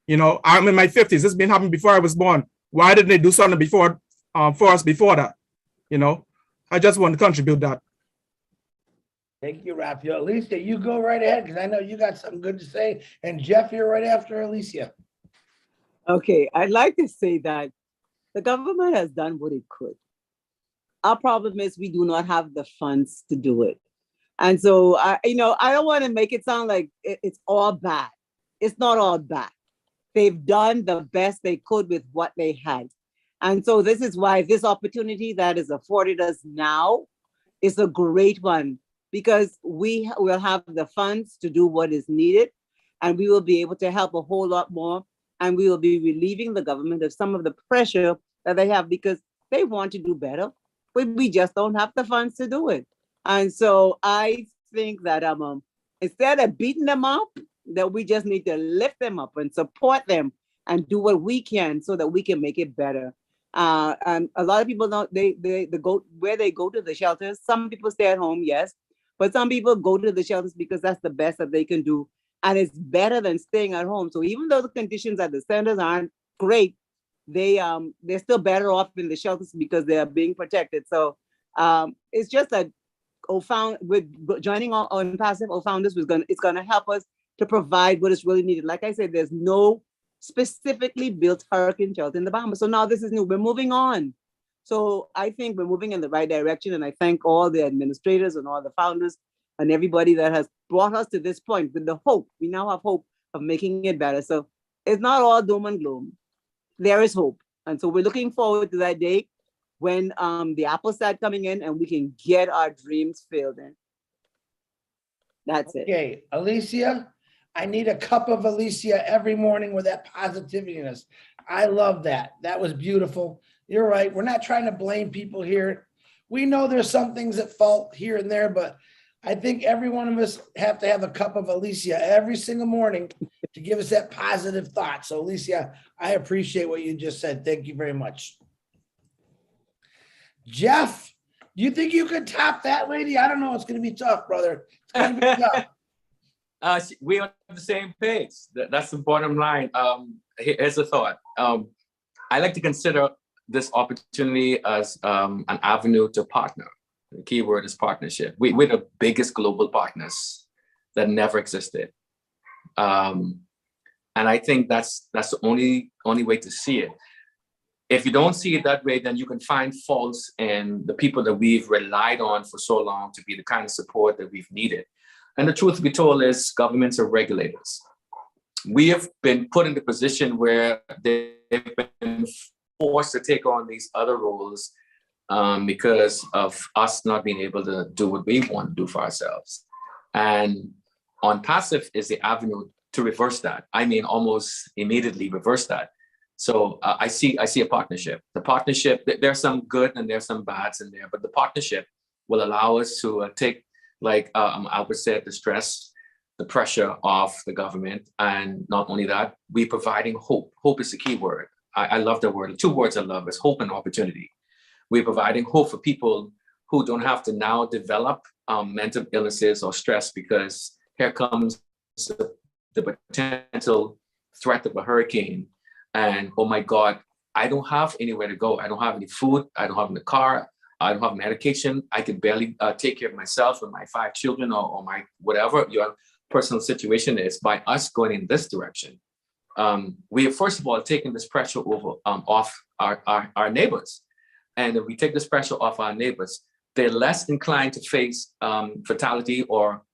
You know, I'm in my 50s. This has been happening before I was born. Why didn't they do something before for us before that? You know, I just want to contribute that. Thank you, Raphael. Alicia, you go right ahead because I know you got something good to say. And Jeff, you're right after Alicia. Okay, I'd like to say that the government has done what it could. Our problem is we do not have the funds to do it. And so, I don't want to make it sound like it's all bad. It's not all bad. They've done the best they could with what they had. And so this is why this opportunity that is afforded us now is a great one, because we will have the funds to do what is needed, and we will be able to help a whole lot more, and we will be relieving the government of some of the pressure that they have because they want to do better, but we just don't have the funds to do it. And so I think that instead of beating them up, that we just need to lift them up and support them and do what we can so that we can make it better. And a lot of people don't, they go where they go to the shelters. Some people stay at home, yes, but some people go to the shelters because that's the best that they can do. And it's better than staying at home. So even though the conditions at the centers aren't great, they're still better off in the shelters because they are being protected. So it's just that with joining on Passive Founders it's gonna help us to provide what is really needed. Like I said, there's no specifically built hurricane shelter in the Bahamas. So now this is new. We're moving on. So I think we're moving in the right direction. And I thank all the administrators and all the founders and everybody that has brought us to this point with the hope. We now have hope of making it better. So it's not all doom and gloom. There is hope. And so we're looking forward to that day when the apples start coming in and we can get our dreams filled in. That's it. Okay, Alicia, I need a cup of Alicia every morning with that positivity in us. I love that. That was beautiful. You're right. We're not trying to blame people here. We know there's some things at fault here and there, but I think every one of us have to have a cup of Alicia every single morning to give us that positive thought. So Alicia, I appreciate what you just said. Thank you very much. Jeff, do you think you could top that lady? I don't know. It's going to be tough, brother. It's going to be tough. We're on the same page. That's the bottom line. Here's a thought. I like to consider this opportunity as an avenue to partner. The key word is partnership. We're the biggest global partners that never existed. And I think that's the only way to see it. If you don't see it that way, then you can find faults in the people that we've relied on for so long to be the kind of support that we've needed. And the truth be told is governments are regulators. We have been put in the position where they've been forced to take on these other roles because of us not being able to do what we want to do for ourselves. And on passive is the avenue to reverse that. I mean, almost immediately reverse that. So I see a partnership. The partnership, there's some good and there's some bads in there, but the partnership will allow us to take, like Albert said, the stress, the pressure off the government. And not only that, we're providing hope. Hope is the key word. I love the word. The two words I love is hope and opportunity. We're providing hope for people who don't have to now develop mental illnesses or stress, because here comes the potential threat of a hurricane. And oh my God, I don't have anywhere to go. I don't have any food. I don't have a car. I don't have medication. I can barely take care of myself and my 5 children or my whatever your personal situation is. By us going in this direction, we have first of all taken this pressure off our neighbors. And if we take this pressure off our neighbors, they're less inclined to face fatality or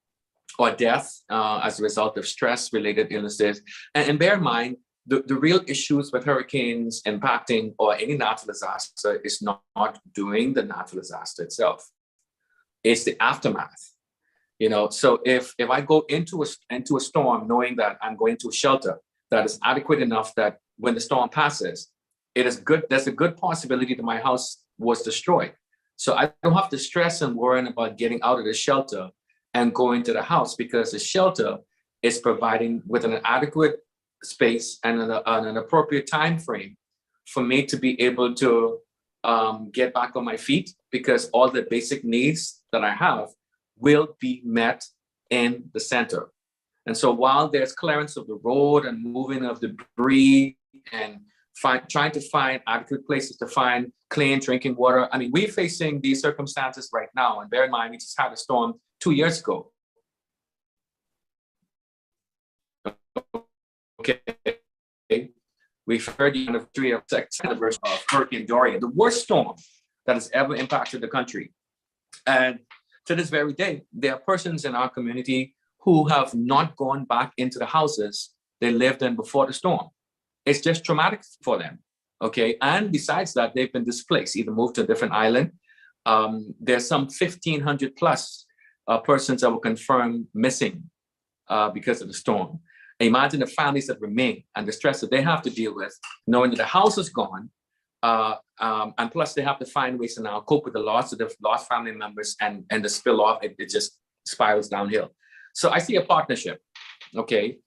death as a result of stress-related illnesses. And bear in mind, the real issues with hurricanes impacting or any natural disaster is not doing the natural disaster itself. It's the aftermath. So if I go into a storm knowing that I'm going to a shelter that is adequate enough that when the storm passes, there's a good possibility that my house was destroyed. So I don't have to stress and worry about getting out of the shelter and going to the house, because the shelter is providing with an adequate space and an appropriate time frame for me to be able to get back on my feet, because all the basic needs that I have will be met in the center. And so while there's clearance of the road and moving of debris and trying to find adequate places to find clean drinking water, I mean, we're facing these circumstances right now. And bear in mind, we just had a storm 2 years ago. Okay, we've heard the anniversary of Hurricane Dorian, the worst storm that has ever impacted the country. And to this very day, there are persons in our community who have not gone back into the houses they lived in before the storm. It's just traumatic for them, okay? And besides that, they've been displaced, either moved to a different island. There's some 1,500 plus persons that were confirmed missing because of the storm. Imagine the families that remain and the stress that they have to deal with, knowing that the house is gone, and plus they have to find ways to now cope with the loss of the lost family members, and the spill off, it just spirals downhill. So I see a partnership, okay?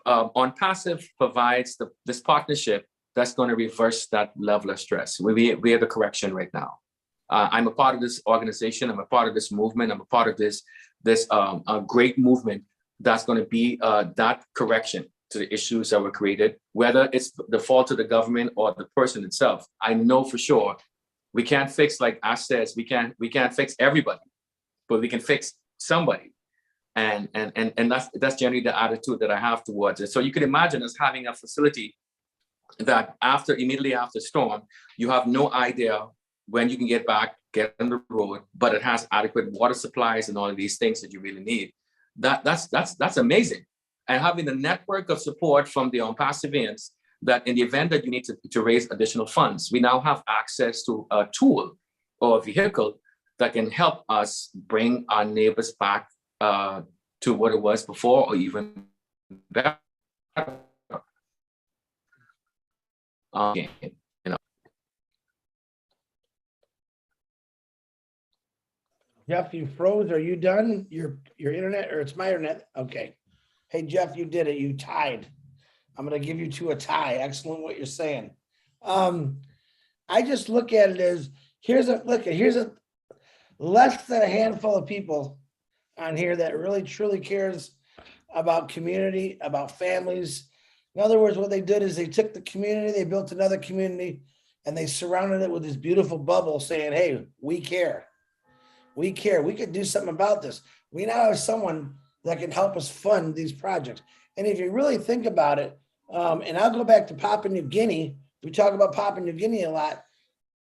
On passive provides this partnership that's going to reverse that level of stress. We are the correction right now. I'm a part of this organization. I'm a part of this movement. I'm a part of this great movement that's going to be that correction to the issues that were created, whether it's the fault of the government or the person itself. I know for sure we can't fix, like Ash says, we can't fix everybody, but we can fix somebody. And that's generally the attitude that I have towards it. So you could imagine us having a facility that immediately after storm, you have no idea when you can get on the road, but it has adequate water supplies and all of these things that you really need. That's amazing. And having the network of support from the OnPassiveans, that in the event that you need to raise additional funds, we now have access to a tool or a vehicle that can help us bring our neighbors back to what it was before, or even better. Jeff, you froze. Are you done? Your internet, or it's my internet? Okay. Hey, Jeff, you did it. You tied. I'm going to give you two a tie. Excellent what you're saying. I just look at it as here's a less than a handful of people on here that really truly cares about community, about families. In other words, what they did is they took the community, they built another community, and they surrounded it with this beautiful bubble saying, hey, we care. We care. We could do something about this. We now have someone that can help us fund these projects. And if you really think about it, and I'll go back to Papua New Guinea. We talk about Papua New Guinea a lot.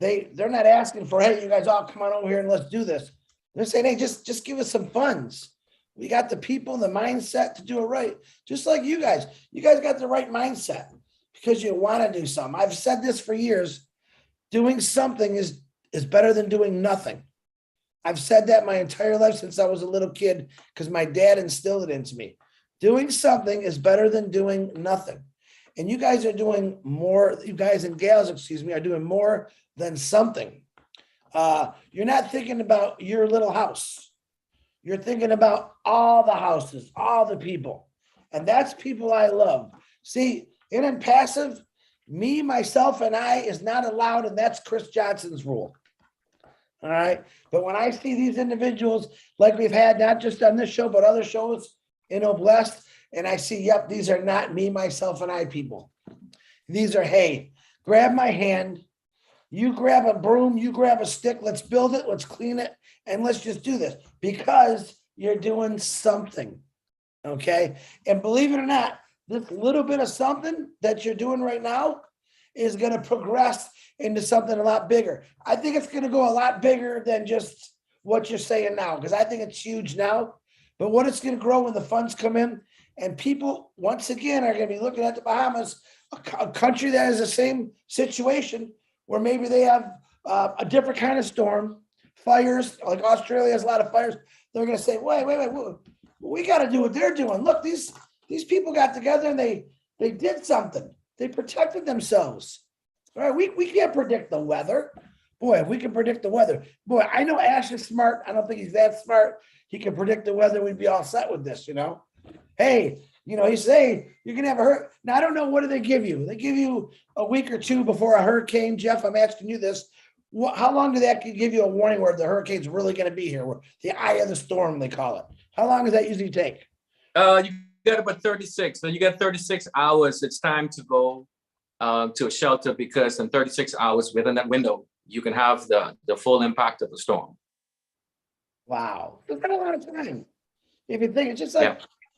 They're not asking for, hey, you guys all come on over here and let's do this. They're saying, hey, just give us some funds. We got the people, the mindset to do it right. Just like you guys. You guys got the right mindset because you want to do something. I've said this for years. Doing something is better than doing nothing. I've said that my entire life since I was a little kid because my dad instilled it into me. Doing something is better than doing nothing. And you guys are doing more, you guys and gals, excuse me, are doing more than something. You're not thinking about your little house. You're thinking about all the houses, all the people. And that's people I love. See, in passive, me, myself, and I is not allowed, and that's Chris Johnson's rule. All right. But when I see these individuals, like we've had, not just on this show, but other shows in Oblast, and I see, yep, these are not me, myself, and I people. These are, hey, grab my hand. You grab a broom, you grab a stick. Let's build it. Let's clean it. And let's just do this because you're doing something. Okay. And believe it or not, this little bit of something that you're doing right now is going to progress into something a lot bigger. I think it's going to go a lot bigger than just what you're saying now, because I think it's huge now. But what it's going to grow when the funds come in, and people, once again, are going to be looking at the Bahamas, a country that is the same situation where maybe they have a different kind of storm, fires, like Australia has a lot of fires. They're going to say, wait, we got to do what they're doing. Look, these people got together and they did something. They protected themselves. All right, we can't predict the weather. Boy, if we can predict the weather. Boy, I know Ash is smart. I don't think he's that smart. He can predict the weather. We'd be all set with this, you know. Hey, you know, he say you're going to have a hurricane. Now, I don't know. What do they give you? They give you a week or two before a hurricane. Jeff, I'm asking you this. How long do that give you a warning where the hurricane's really going to be here? Where the eye of the storm, they call it. How long does that usually take? You got about 36. So you got 36 hours. It's time to go to a shelter because in 36 hours within that window, you can have the full impact of the storm. Wow. That's not a lot of time. If you think it's just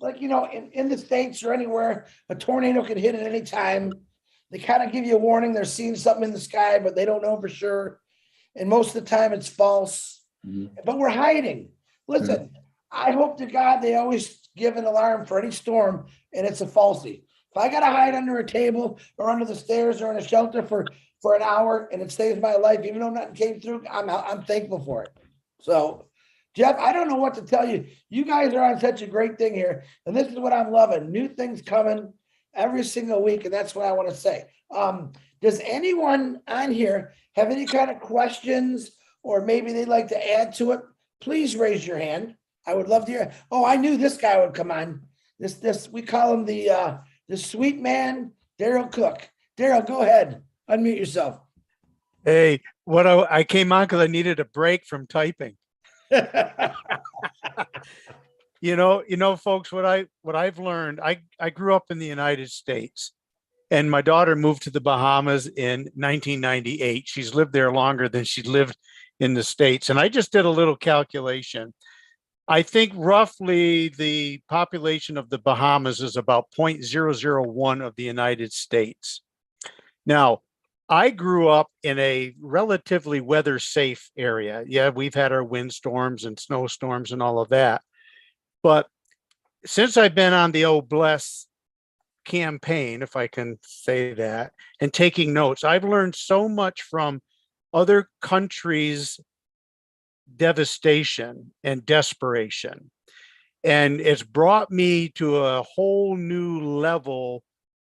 like you know, in the States or anywhere, a tornado can hit at any time. They kind of give you a warning. They're seeing something in the sky, but they don't know for sure. And most of the time it's false. Mm-hmm. But we're hiding. Listen, I hope to God they always give an alarm for any storm and it's a falsie. If I got to hide under a table or under the stairs or in a shelter for an hour and it saves my life, even though nothing came through, I'm thankful for it. So, Jeff, I don't know what to tell you. You guys are on such a great thing here. And this is what I'm loving. New things coming every single week. And that's what I want to say. Does anyone on here have any kind of questions or maybe they'd like to add to it? Please raise your hand. I would love to hear. Oh, I knew this guy would come on. This we call him the sweet man, Daryl Cook. Daryl, go ahead. Unmute yourself. Hey, I came on because I needed a break from typing. You know, folks, what I've learned, I grew up in the United States and my daughter moved to the Bahamas in 1998. She's lived there longer than she lived in the States. And I just did a little calculation. I think roughly the population of the Bahamas is about 0.001 of the United States. Now, I grew up in a relatively weather safe area. Yeah, we've had our windstorms and snowstorms and all of that. But since I've been on the Oblast campaign, if I can say that, and taking notes, I've learned so much from other countries' devastation and desperation. And it's brought me to a whole new level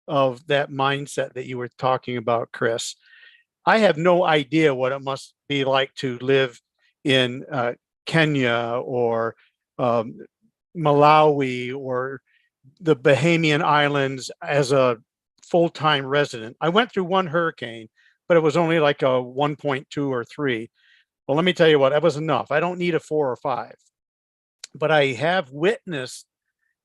of that mindset that you were talking about, Chris. I have no idea what it must be like to live in Kenya or Malawi or the Bahamian Islands as a full-time resident. I went through one hurricane, but it was only like a 1.2 or 3. Well, let me tell you what, that was enough. I don't need a 4 or 5. But I have witnessed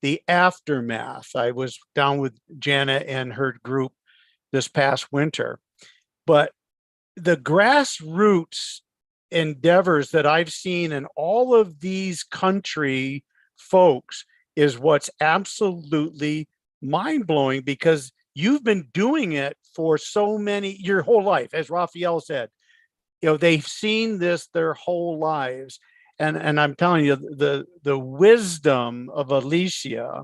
the aftermath. I was down with Janet and her group this past winter, but the grassroots endeavors that I've seen in all of these country folks is what's absolutely mind-blowing, because you've been doing it for so many, your whole life, as Raphael said. You know, they've seen this their whole lives. And I'm telling you, the wisdom of Alicia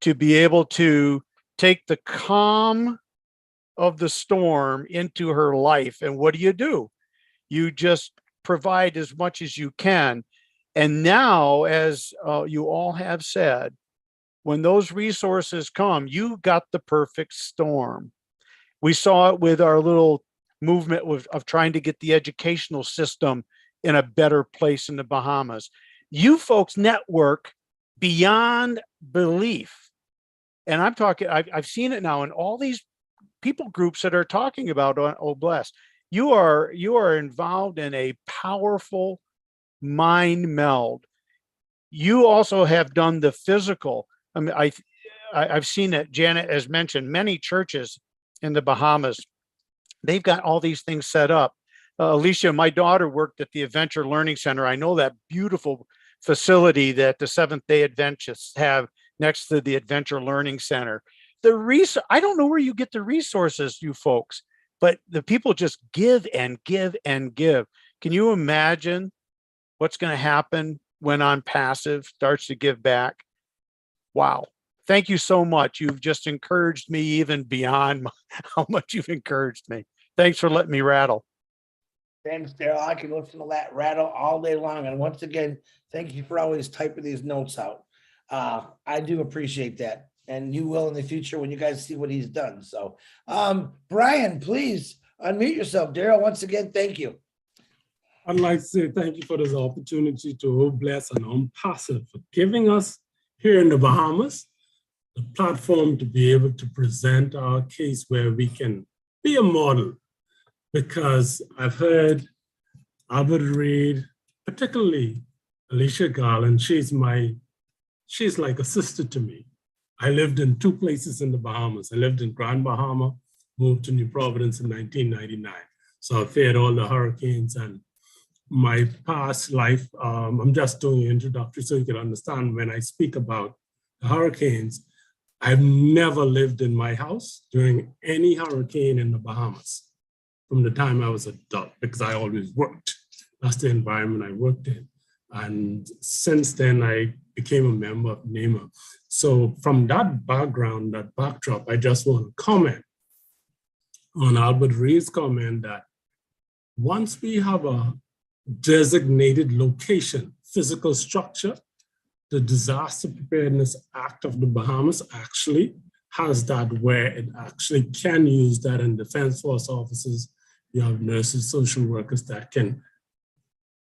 to be able to take the calm of the storm into her life. And what do? You just provide as much as you can. And now, as you all have said, when those resources come, you got the perfect storm. We saw it with our little movement of trying to get the educational system in a better place in the Bahamas. You folks network beyond belief. And I'm talking, I've seen it now in all these people groups that are talking about Oh Bless. You are involved in a powerful mind meld. You also have done the physical. I mean, I've seen it. Janet has mentioned many churches in the Bahamas. They've got all these things set up. Alicia, my daughter worked at the Adventure Learning Center. I know that beautiful facility that the Seventh-day Adventists have next to the Adventure Learning Center. I don't know where you get the resources, you folks, but the people just give and give and give. Can you imagine what's going to happen when On Passive starts to give back? Wow. Thank you so much. You've just encouraged me even beyond how much you've encouraged me. Thanks for letting me rattle. Thanks, Daryl. I can listen to that rattle all day long. And once again, thank you for always typing these notes out. I do appreciate that. And you will in the future when you guys see what he's done. So, Brian, please unmute yourself. Daryl, once again, thank you. I'd like to say thank you for this opportunity to Oh Bless and On Passive for giving us here in the Bahamas the platform to be able to present our case where we can be a model. Because I've heard Albert Reid, particularly Alicia Garland, she's like a sister to me. I lived in two places in the Bahamas. I lived in Grand Bahama, moved to New Providence in 1999. So I fared all the hurricanes, and my past life, I'm just doing an introductory so you can understand when I speak about the hurricanes. I've never lived in my house during any hurricane in the Bahamas from the time I was an adult, because I always worked. That's the environment I worked in. And since then, I became a member of NEMA. So from that background, that backdrop, I just want to comment on Albert Reid's comment that once we have a designated location, physical structure, the Disaster Preparedness Act of the Bahamas actually has that where it actually can use that, in Defense Force officers, you have nurses, social workers that can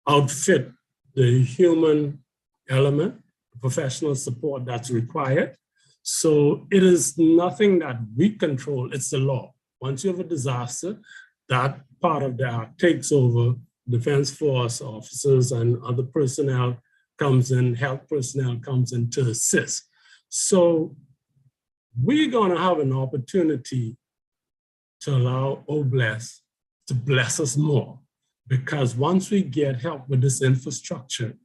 outfit the human element, professional support that's required. So it is nothing that we control, it's the law. Once you have a disaster, that part of the act takes over. Defense Force officers and other personnel comes in, health personnel comes in to assist. So we're gonna have an opportunity to allow Oh Bless to bless us more, because once we get help with this infrastructure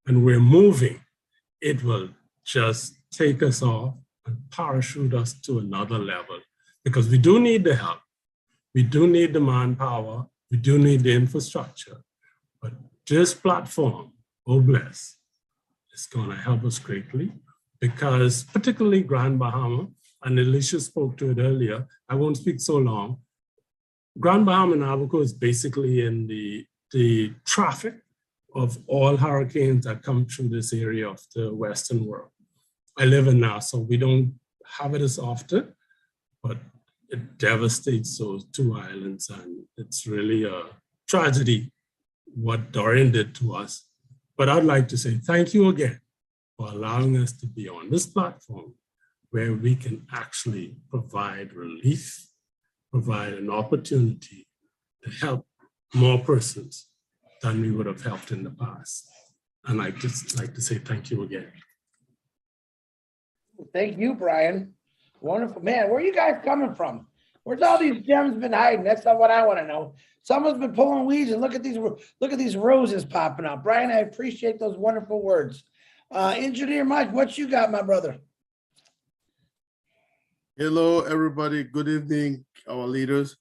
and we're moving, it will just take us off and parachute us to another level, because we do need the help. We do need the manpower. We do need the infrastructure. But this platform, Oh Bless, is going to help us greatly, because particularly Grand Bahama, and Alicia spoke to it earlier, I won't speak so long. Grand Bahama and Abaco is basically in the traffic of all hurricanes that come through this area of the Western world. I live in Nassau. We don't have it as often, but it devastates those two islands, and it's really a tragedy what Dorian did to us. But I'd like to say thank you again for allowing us to be on this platform where we can actually provide relief, provide an opportunity to help more persons than we would have helped in the past. And I'd just like to say thank you again. Thank you, Brian. Wonderful, man. Where are you guys coming from? Where's all these gems been hiding? That's not what I want to know. Someone's been pulling weeds, and look at these roses popping up. Brian, I appreciate those wonderful words. Engineer Mike, what you got, my brother? Hello, everybody. Good evening, our leaders.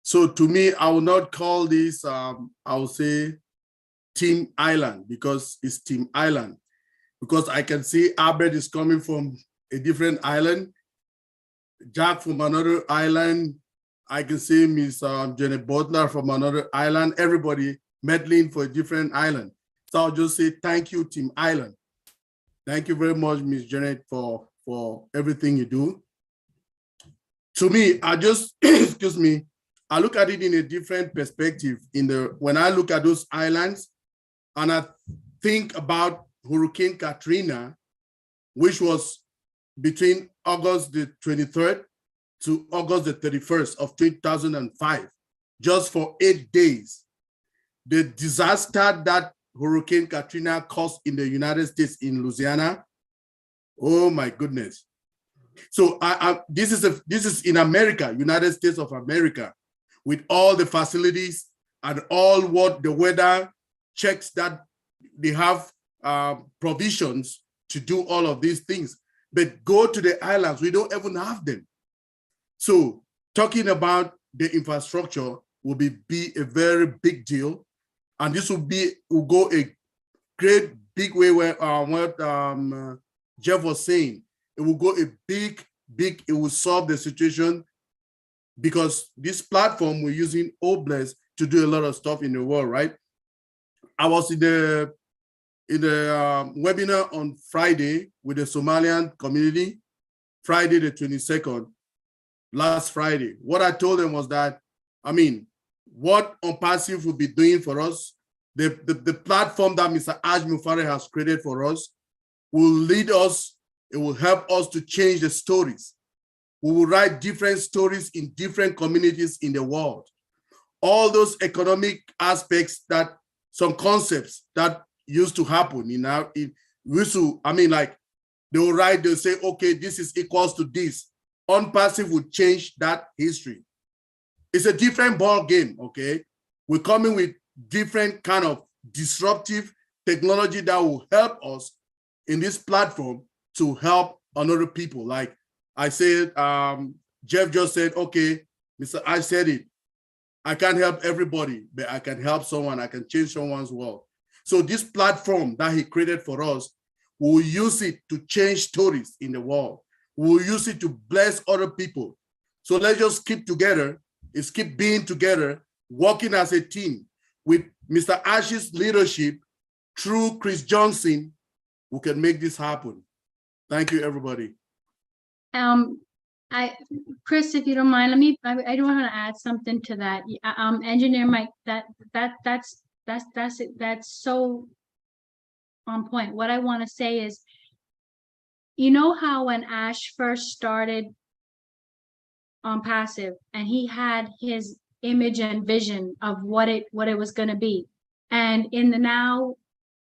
So to me, I will not call this, I will say Team Island, because it's Team Island. Because I can see Albert is coming from a different island, Jack from another island. I can see Miss Janet Butler from another island, everybody meddling for a different island. So I'll just say thank you, Team Island. Thank you very much, Miss Janet, for everything you do. To me, I just, excuse me, I look at it in a different perspective. When I look at those islands and I think about Hurricane Katrina, which was between August the 23rd to August the 31st of 2005, just for 8 days. The disaster that Hurricane Katrina caused in the United States in Louisiana, oh my goodness. So this is in America, United States of America, with all the facilities and all what the weather checks that they have provisions to do all of these things. But go to the islands, we don't even have them. So talking about the infrastructure will be a very big deal. And this will go a great big way where what Jeff was saying. It will go a big, it will solve the situation, because this platform we're using Obless to do a lot of stuff in the world, right? I was in the webinar on Friday with the Somalian community, Friday the 22nd, last Friday. What I told them was that, I mean, what OnPassive will be doing for us, the platform that Mr. Ash Mufare has created for us will lead us. It will help us to change the stories. We will write different stories in different communities in the world. All those economic aspects, that some concepts that used to happen like they will write, they'll say, okay, this is equals to this. OnPassive would change that history. It's a different ball game, okay? We're coming with different kind of disruptive technology that will help us in this platform to help other people. Like I said, Jeff just said, okay, Mr. I said it. I can't help everybody, but I can help someone. I can change someone's world. So this platform that he created for us, we'll use it to change stories in the world. We'll use it to bless other people. So let's just keep together, keep being together, working as a team with Mr. Ash's leadership, through Chris Johnson, we can make this happen. Thank you, everybody. Chris, if you don't mind, I do want to add something to that. Engineer Mike, that's so on point. What I want to say is, you know how when Ash first started OnPassive and he had his image and vision of what it was going to be, and in the now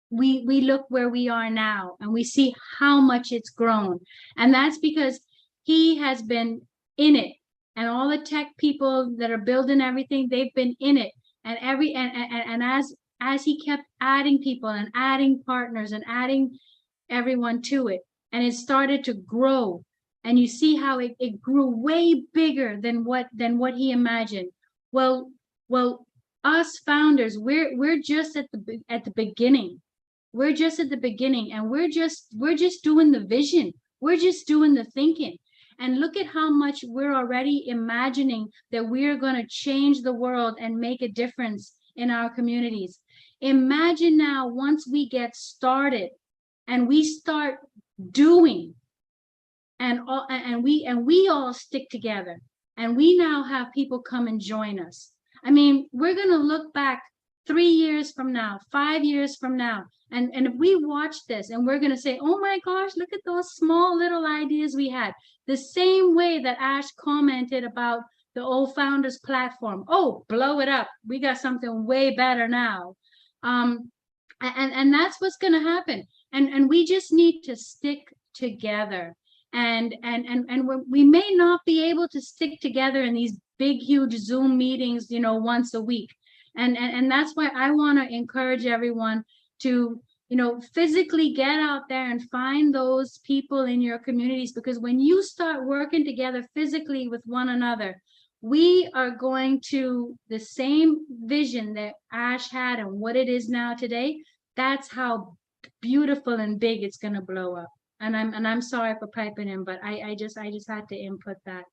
we look where we are now and we see how much it's grown, and that's because he has been in it, and all the tech people that are building everything, they've been in it, and as he kept adding people and adding partners and adding everyone to it, and it started to grow, and you see how it grew way bigger than what he imagined. Well, us founders, we're just at the beginning. We're just at the beginning, and we're just doing the vision. We're just doing the thinking. And look at how much we're already imagining that we're going to change the world and make a difference in our communities. Imagine now, once we get started and we start doing, and we all stick together, and we now have people come and join us. I mean, we're going to look back 3 years from now, 5 years from now, and if we watch this, and we're going to say, oh my gosh, look at those small little ideas we had. The same way that Ash commented about the old founders platform. Oh, blow it up. We got something way better now. And that's what's going to happen. And we just need to stick together. And we may not be able to stick together in these big, huge Zoom meetings, you know, once a week. And that's why I want to encourage everyone to, you know, physically get out there and find those people in your communities, because when you start working together physically with one another, we are going to the same vision that Ash had and what it is now today. That's how beautiful and big it's going to blow up. And I'm sorry for piping in, but I just had to input that.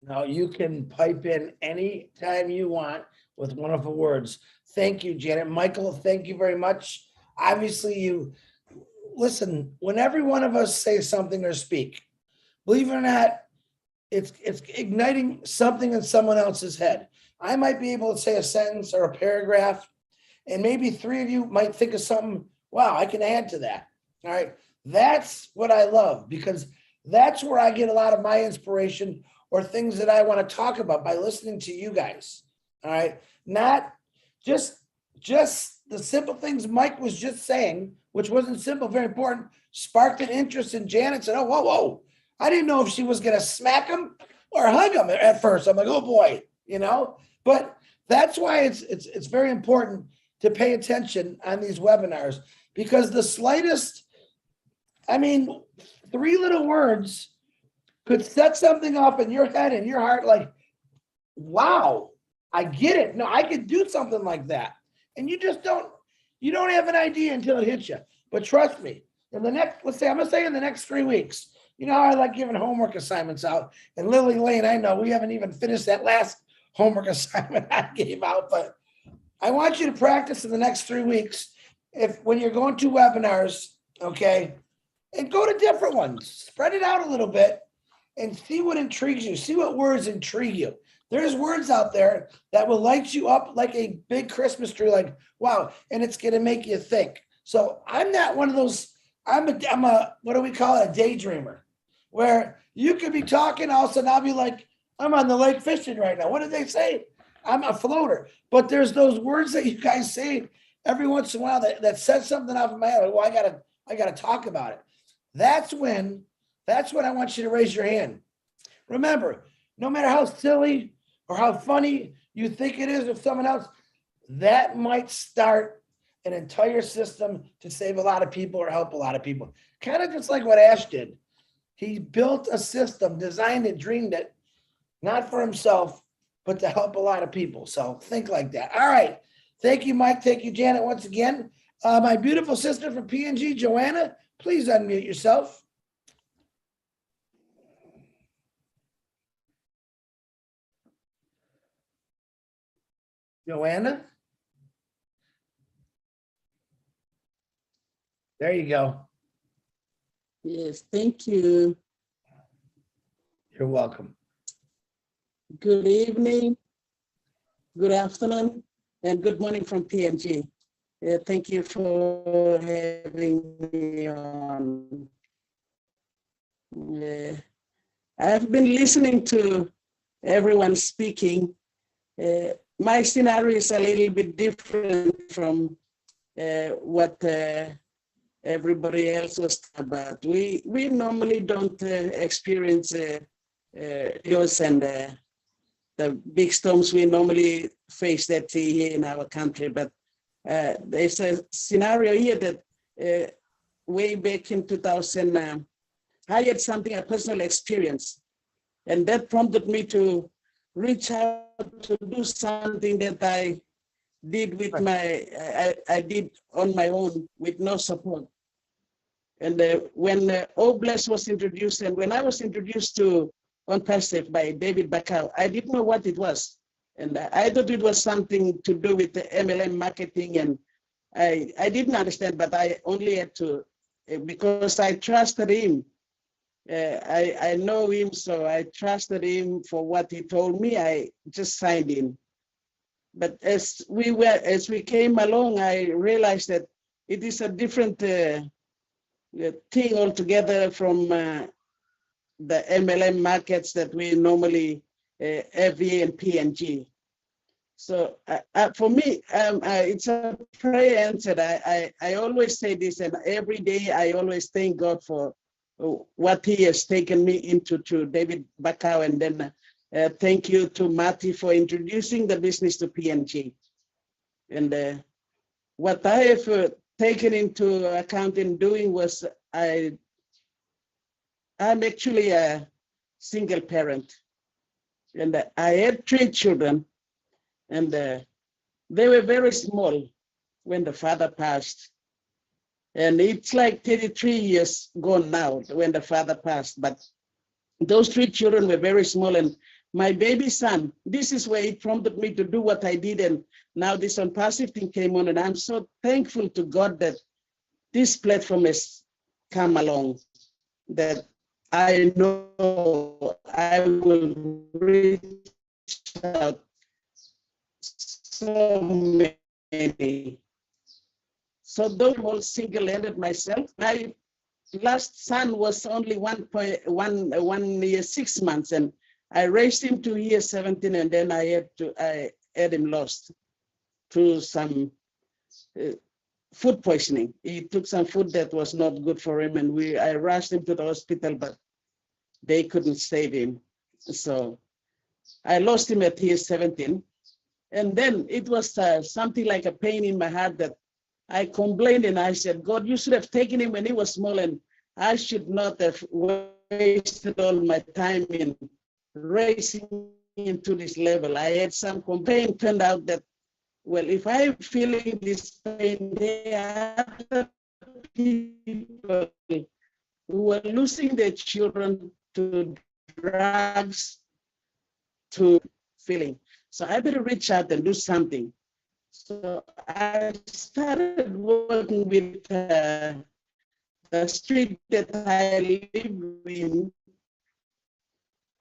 No, you can pipe in any time you want with wonderful words. Thank you, Janet. Michael, thank you very much. Obviously, you listen, when every one of us say something or speak, believe it or not, it's igniting something in someone else's head. I might be able to say a sentence or a paragraph, and maybe three of you might think of something, wow, I can add to that. All right. That's what I love, because that's where I get a lot of my inspiration or things that I want to talk about, by listening to you guys. All right. Not just the simple things Mike was just saying, which wasn't simple, very important, sparked an interest in Janet. Said, oh, whoa. I didn't know if she was going to smack him or hug him at first. I'm like, oh boy, you know, but that's why it's very important to pay attention on these webinars, because the slightest, I mean, 3 little words could set something up in your head and your heart, like, wow, I get it. No, I could do something like that. And you don't have an idea until it hits you. But trust me, in the next, I'm gonna say in the next 3 weeks, you know how I like giving homework assignments out. And Lily Lane, I know we haven't even finished that last homework assignment I gave out, but I want you to practice in the next 3 weeks. When you're going to webinars, okay, and go to different ones, spread it out a little bit and see what intrigues you. See what words intrigue you. There's words out there that will light you up like a big Christmas tree, like, wow, and it's going to make you think. So I'm not one of those, I'm a, what do we call it? A daydreamer, where you could be talking, all of a sudden I'll be like, I'm on the lake fishing right now. What did they say? I'm a floater. But there's those words that you guys say every once in a while that says something off of my head. Like, well, I gotta talk about it. That's when I want you to raise your hand. Remember, no matter how silly or how funny you think it is with someone else, that might start an entire system to save a lot of people or help a lot of people. Kind of just like what Ash did. He built a system, designed it, dreamed it, not for himself, but to help a lot of people. So think like that. All right. Thank you, Mike. Thank you, Janet, once again. My beautiful sister from PNG, Joanna, please unmute yourself. Joanna? There you go. Yes, thank you. You're welcome. Good evening, good afternoon, and good morning from PNG. Thank you for having me on. I've been listening to everyone speaking. My scenario is a little bit different from what everybody else was talking about. We normally don't experience yours and the big storms we normally face that here in our country, but there's a scenario here that way back in 2000, I had a personal experience, and that prompted me to reach out to do something that I did with I did on my own with no support. And when Oblast was introduced, and when I was introduced to OnPassive by David Bakau, I didn't know what it was. And I thought it was something to do with the MLM marketing, and I didn't understand, but I only had to, because I trusted him. I know him, so I trusted him for what he told me. I just signed in. But as we came along, I realized that it is a different thing altogether from the MLM markets that we normally have here in PNG. So for me, it's a prayer answered. I always say this, and every day I always thank God for what He has taken me into, to David Bakau, and then thank you to Marty for introducing the business to PNG. And what I have taken into account in doing was I'm actually a single parent, and I had 3 children. And they were very small when the father passed. And it's like 33 years gone now when the father passed. But those 3 children were very small. And my baby son, this is where it prompted me to do what I did. And now this Unpassive thing came on. And I'm so thankful to God that this platform has come along, that I know I will reach out so many. So though I was single-handed myself, my last son was only 1 year, 6 months, and I raised him to year 17, and then I had him lost to some food poisoning. He took some food that was not good for him, and I rushed him to the hospital, but they couldn't save him. So I lost him at year 17. And then it was something like a pain in my heart that I complained, and I said, God, you should have taken him when he was small, and I should not have wasted all my time in raising him to this level. I had some complaint. Turned out that, well, if I'm feeling this pain, there are other people who are losing their children to drugs, to feeling. So I better reach out and do something. So I started working with the street that I live in.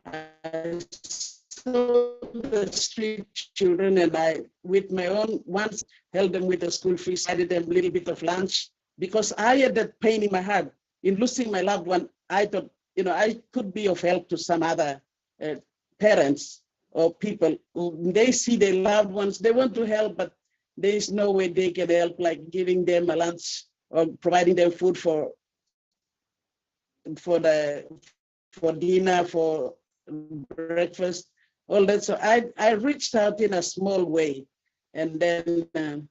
I saw the street children, and I, with my own, once held them with the school fees, I did them a little bit of lunch, because I had that pain in my heart. In losing my loved one, I thought, I could be of help to some other parents or people who they see their loved ones, they want to help, but there is no way they can help, like giving them a lunch or providing them food for dinner, for breakfast, all that. So I reached out in a small way, and then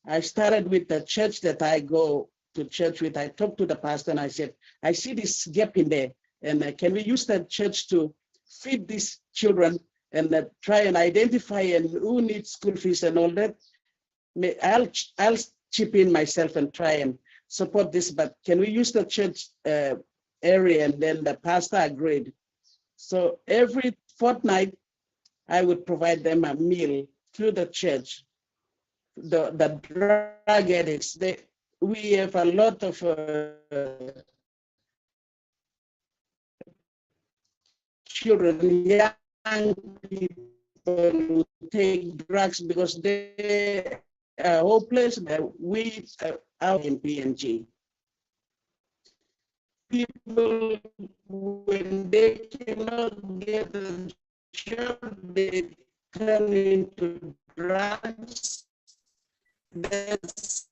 I started with the church that I go to church with. I talked to the pastor, and I said, I see this gap in there, and can we use that church to feed these children, and try and identify and who needs school fees and all that. I'll chip in myself and try and support this, but can we use the church area? And then the pastor agreed. So every fortnight, I would provide them a meal through the church. The drug addicts, we have a lot of children, young people who take drugs because they are hopeless. We are out in PNG. People, when they cannot get a job, they turn into drugs. That's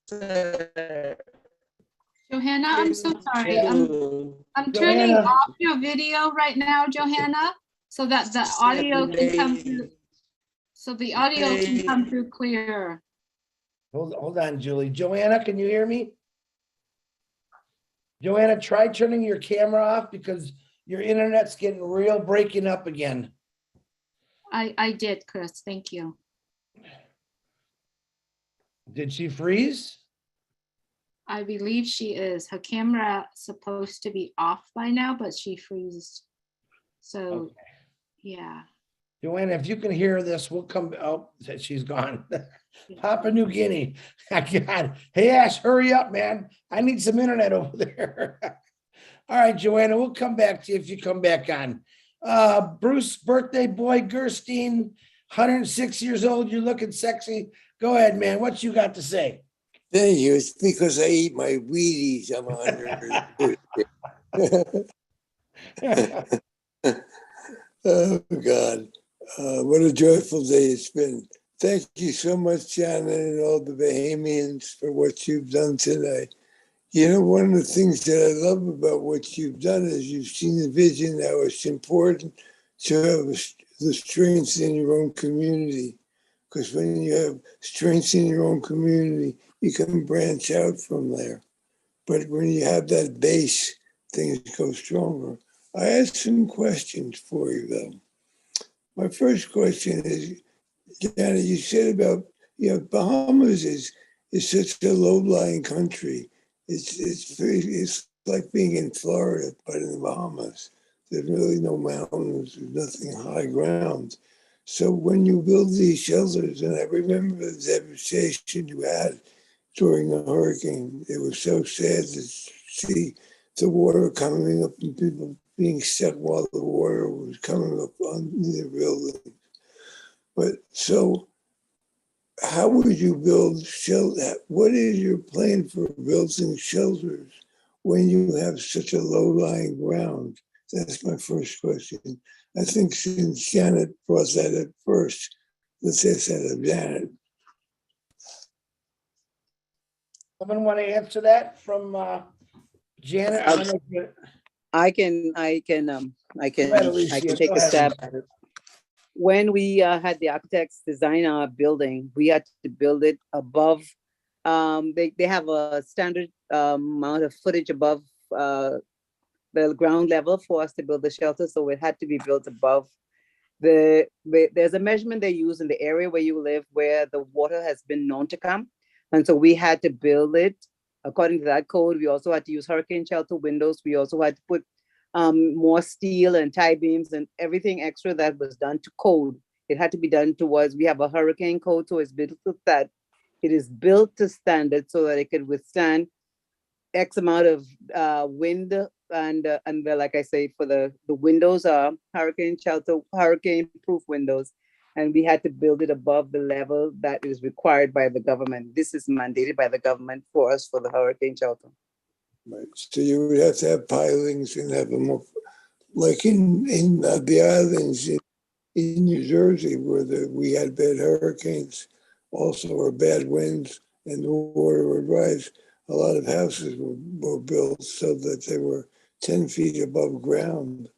Johanna, I'm so sorry. I'm turning Johanna. off your video right now, Johanna, so that the audio can come through. So the audio can come through clear. Hold on, Julie. Joanna, can you hear me? Joanna, try turning your camera off because your internet's getting real breaking up again. I did, Chris. Thank you. Did she freeze? I believe she is. Her camera supposed to be off by now, but she freezes. So, Okay. yeah. Joanna, if you can hear this, we'll come. Oh, she's gone. Papua New Guinea. God. Hey, Ash, hurry up, man. I need some internet over there. All right, Joanna, we'll come back to you if you come back on. Bruce, birthday boy, Gerstein, 106 years old. You're looking sexy. Go ahead, man. What you got to say? Thank you. It's because I eat my Wheaties. I'm 100. Oh, God. What a joyful day it's been. Thank you so much, Janet, and all the Bahamians for what you've done tonight. You know, one of the things that I love about what you've done is you've seen the vision how it's important to have the strengths in your own community. Because when you have strengths in your own community, you can branch out from there. But when you have that base, things go stronger. I have some questions for you, though. My first question is, Janet, you said about, Bahamas is such a low-lying country. It's like being in Florida, but in the Bahamas. There's really no mountains, there's nothing high ground. So when you build these shelters, and I remember the devastation you had during the hurricane, it was so sad to see the water coming up and people being stuck while the water was coming up on the building. But so how would you build shelter? What is your plan for building shelters when you have such a low-lying ground? That's my first question. I think since Janet brought that up first, let's ask that of Janet. Someone want to answer that from Janet? I can take a stab at it. When we had the architects design our building, we had to build it above. They have a standard amount of footage above the ground level for us to build the shelter, so it had to be built above. There's a measurement they use in the area where you live where the water has been known to come, and so we had to build it according to that code. We also had to use hurricane shelter windows. We also had to put more steel and tie beams and everything extra that was done to code. It had to be done towards, we have a hurricane code, so it's built to that. It is built to standard so that it could withstand X amount of wind and like I say, for the windows are hurricane shelter, hurricane proof windows. And we had to build it above the level that is required by the government. This is mandated by the government for us for the hurricane shelter. Right. So you would have to have pilings and have them up, like in the islands in New Jersey, where we had bad hurricanes, also or bad winds, and the water would rise. A lot of houses were built so that they were 10 feet above ground.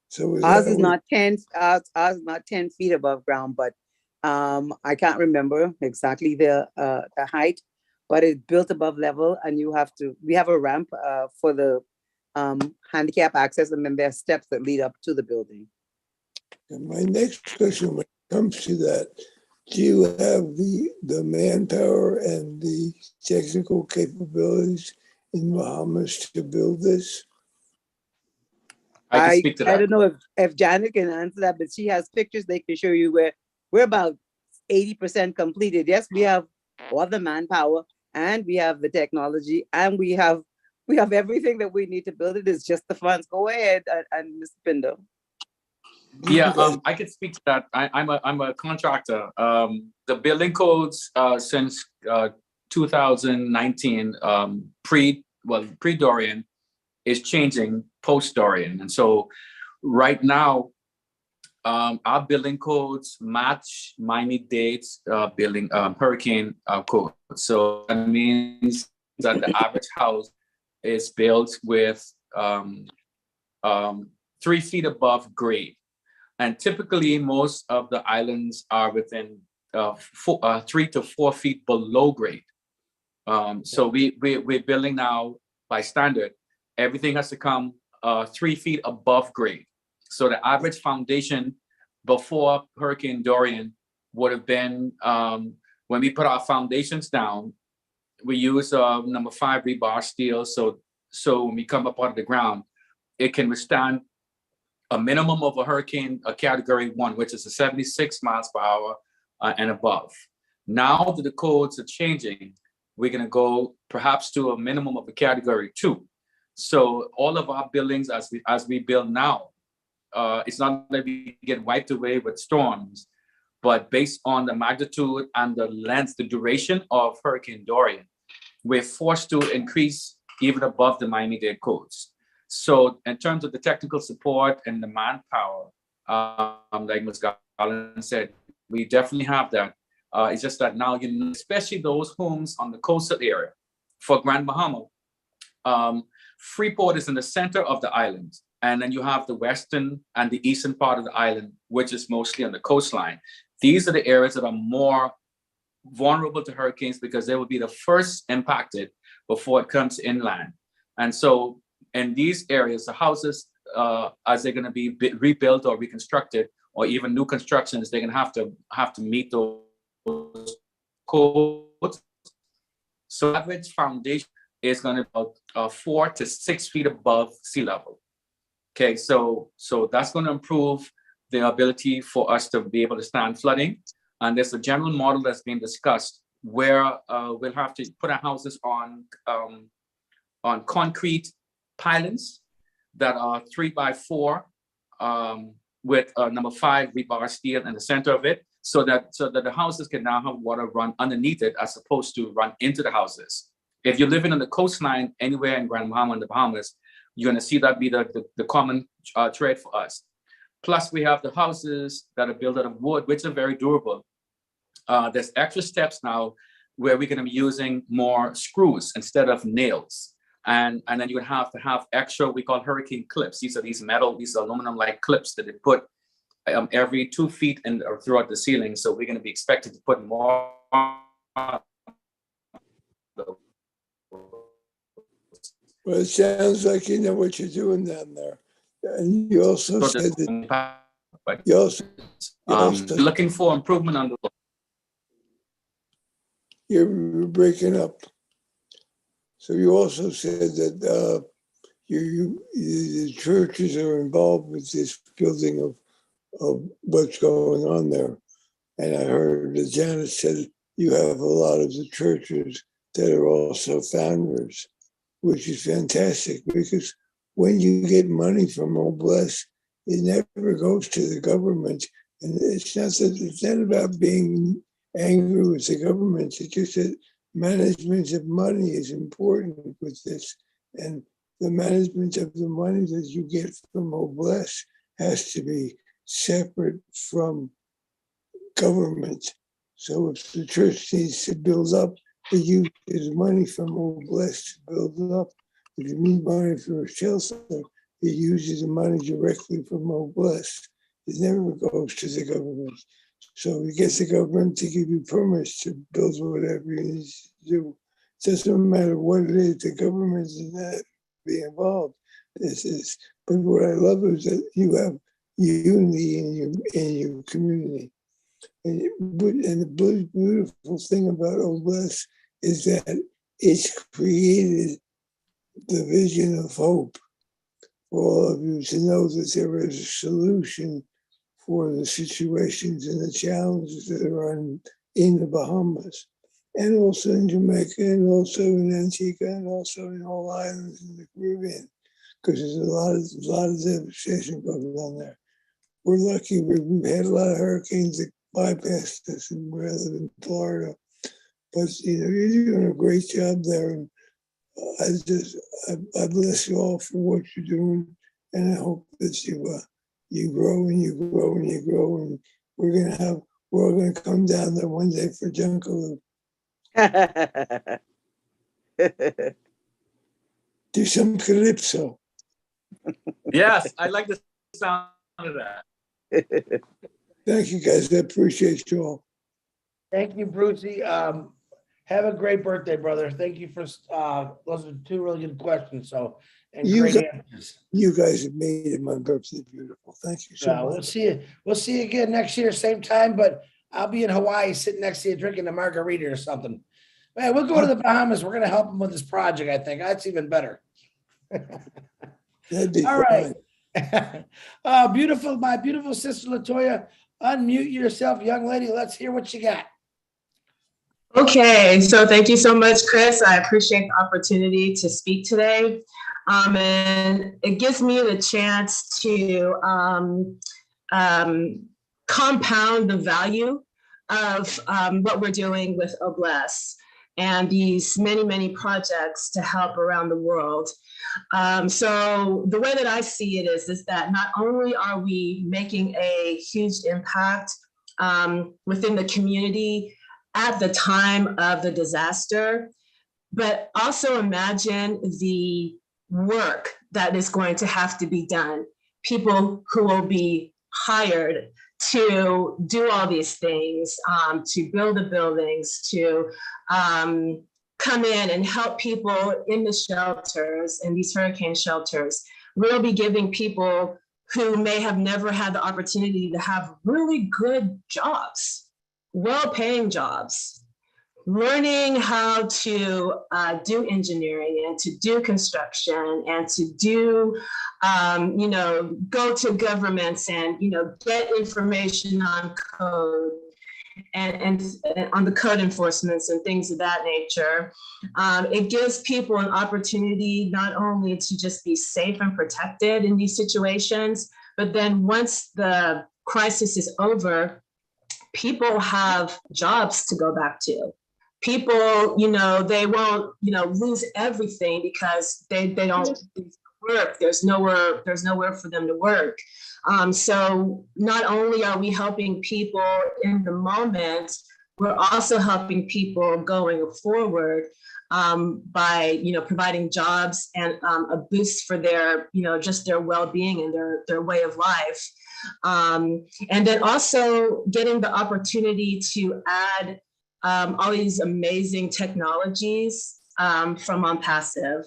So ours is not 10. Ours is not 10 feet above ground, but I can't remember exactly the height. But it's built above level, and we have a ramp for the handicap access, and then there are steps that lead up to the building. And my next question, when it comes to that, do you have the manpower and the technical capabilities in Bahamas to build this? I can speak to that. I don't know if Janet can answer that, but she has pictures they can show you where we're about 80% completed. Yes, we have all the manpower, and we have the technology, and we have everything that we need to build it. It's just the funds. Go ahead, and Mr. Pindo. Yeah, I can speak to that. I'm a contractor. The building codes since 2019, pre-Dorian, is changing post-Dorian, and so right now, our building codes match Miami-Dade's building hurricane code. So that means that the average house is built with 3 feet above grade. And typically most of the islands are within 3 to 4 feet below grade. So we're building now by standard. Everything has to come 3 feet above grade. So the average foundation before Hurricane Dorian would have been, when we put our foundations down, we use number 5 rebar steel. So when we come up out of the ground, it can withstand a minimum of a category 1, which is a 76 miles per hour and above. Now that the codes are changing, we're gonna go perhaps to a minimum of a category 2. So all of our buildings as we build now, it's not that we get wiped away with storms, but based on the magnitude and the length, the duration of Hurricane Dorian, we're forced to increase even above the Miami-Dade codes. So in terms of the technical support and the manpower, like Ms. Garland said, we definitely have that. It's just that now, especially those homes on the coastal area for Grand Bahama, Freeport is in the center of the island. And then you have the western and the eastern part of the island, which is mostly on the coastline. These are the areas that are more vulnerable to hurricanes because they will be the first impacted before it comes inland. And so in these areas, the houses, as they're going to be rebuilt or reconstructed, or even new constructions, they're going to have to meet those codes. So average foundation is going to be about 4 to 6 feet above sea level. Okay, so that's going to improve the ability for us to be able to stand flooding. And there's a general model that's being discussed where we'll have to put our houses on concrete pylons that are 3x4 with number 5 rebar steel in the center of it, so that the houses can now have water run underneath it as opposed to run into the houses. If you're living on the coastline anywhere in Grand Bahama and the Bahamas, you're going to see that be the common trait for us. Plus, we have the houses that are built out of wood, which are very durable. There's extra steps now where we're going to be using more screws instead of nails. And then you would have to have extra, we call hurricane clips. These are these aluminum-like clips that they put every 2 feet or throughout the ceiling. So we're going to be expected to put more. Well, it sounds like you know what you're doing down there. And you also said that you also looking for improvement on the. You're breaking up. So you also said that the churches are involved with this building of what's going on there. And I heard that Janet said you have a lot of the churches that are also founders, which is fantastic because when you get money from Oblast, it never goes to the government. And it's not about being angry with the government. It's just that management of money is important with this. And the management of the money that you get from Oblast has to be separate from government. So if the church needs to build up, it uses money from Oblast to build up. If you need money for a shelter, it uses the money directly from Oblast. It never goes to the government. So you get the government to give you permits to build whatever you need to do. It doesn't matter what it is, the government is not be involved. But what I love is that you have unity in your community. And the beautiful thing about Oblast is that it's created the vision of hope for all of you to know that there is a solution for the situations and the challenges that are in the Bahamas, and also in Jamaica, and also in Antigua, and also in all islands in the Caribbean, because there's a lot of devastation going on there. We're lucky. We've had a lot of hurricanes that bypassed us, and we live in Florida. But you're doing a great job there, and I bless you all for what you're doing, and I hope that you grow and you grow and you grow, and we're all gonna come down there one day for Junkaloo. Do some calypso. Yes, I like the sound of that. Thank you, guys. I appreciate you all. Thank you, Brucey. Have a great birthday, brother. Thank you for those are 2 really good questions. So and great answers. You guys have made it my birthday beautiful. Thank you so much. We'll see you again next year, same time. But I'll be in Hawaii, sitting next to you, drinking a margarita or something. Man, we'll go to the Bahamas. We're gonna help them with this project. I think that's even better. That'd be all right. Beautiful, my beautiful sister Latoya. Unmute yourself, young lady. Let's hear what you got. Okay, so thank you so much, Chris. I appreciate the opportunity to speak today. And it gives me the chance to compound the value of what we're doing with Oblast and these many, many projects to help around the world. So the way that I see it is that not only are we making a huge impact within the community at the time of the disaster, but also imagine the work that is going to have to be done. People who will be hired to do all these things, to build the buildings, to come in and help people in the shelters, in these hurricane shelters. We'll be giving people who may have never had the opportunity to have really good jobs, well-paying jobs, learning how to do engineering and to do construction and to do, go to governments and, get information on code and on the code enforcements and things of that nature. It gives people an opportunity not only to just be safe and protected in these situations, but then once the crisis is over, people have jobs to go back to. People, they won't, lose everything because they don't work. There's nowhere for them to work. So not only are we helping people in the moment, we're also helping people going forward by, providing jobs and a boost for their, just their well-being and their way of life. And then also getting the opportunity to add all these amazing technologies from OnPassive.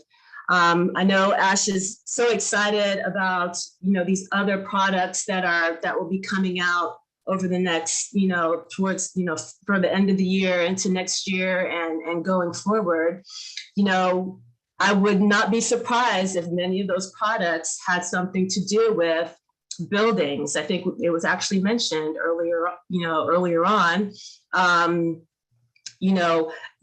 I know Ash is so excited about, these other products that will be coming out over the next, towards, for the end of the year into next year and going forward. I would not be surprised if many of those products had something to do with buildings. I think it was actually mentioned earlier on.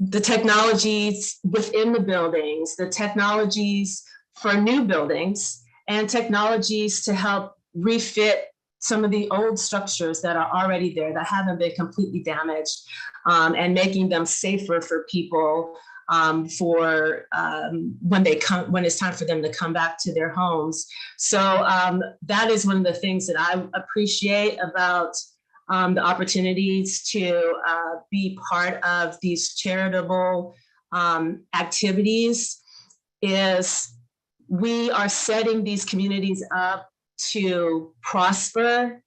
The technologies within the buildings, the technologies for new buildings, and technologies to help refit some of the old structures that are already there that haven't been completely damaged, and making them safer for people for when it's time for them to come back to their homes. So that is one of the things that I appreciate about the opportunities to be part of these charitable activities is we are setting these communities up to prosper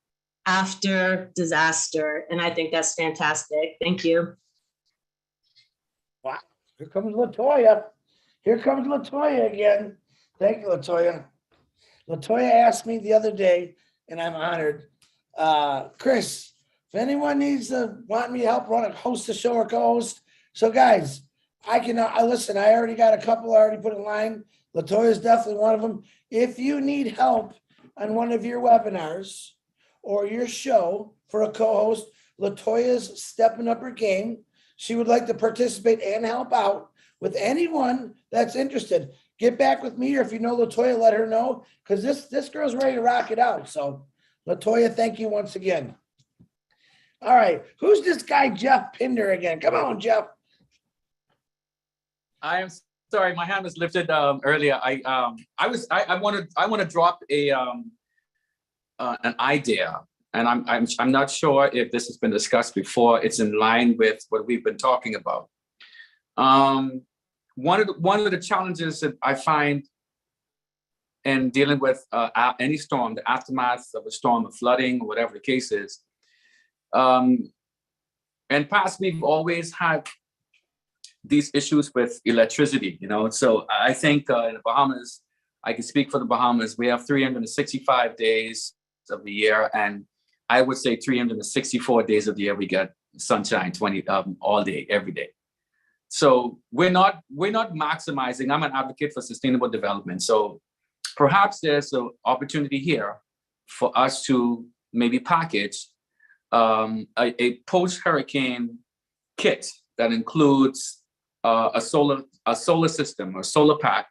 after disaster. And I think that's fantastic. Thank you. Wow, here comes Latoya. Here comes Latoya again. Thank you, Latoya. Latoya asked me the other day, and I'm honored, Chris, if anyone want me to help host the show or co-host. So guys, I listen, I already got a couple already put in line. Latoya is definitely one of them. If you need help on one of your webinars or your show for a co-host, Latoya's stepping up her game. She would like to participate and help out with anyone that's interested. Get back with me, or if you know Latoya, let her know, because this girl's ready to rock it out. So Latoya, thank you once again. All right, who's this guy, Jeff Pinder again? Come on, Jeff. I am sorry, my hand was lifted earlier. I want to drop an idea, and I'm not sure if this has been discussed before. It's in line with what we've been talking about. One of the challenges that I find in dealing with any storm, the aftermath of a storm, of flooding, or whatever the case is. In past, we've always had these issues with electricity, So I think in the Bahamas, I can speak for the Bahamas, we have 365 days of the year, and I would say 364 days of the year we get sunshine, all day, every day. So we're not maximizing. I'm an advocate for sustainable development. So perhaps there's an opportunity here for us to maybe package a post-hurricane kit that includes a solar system or solar pack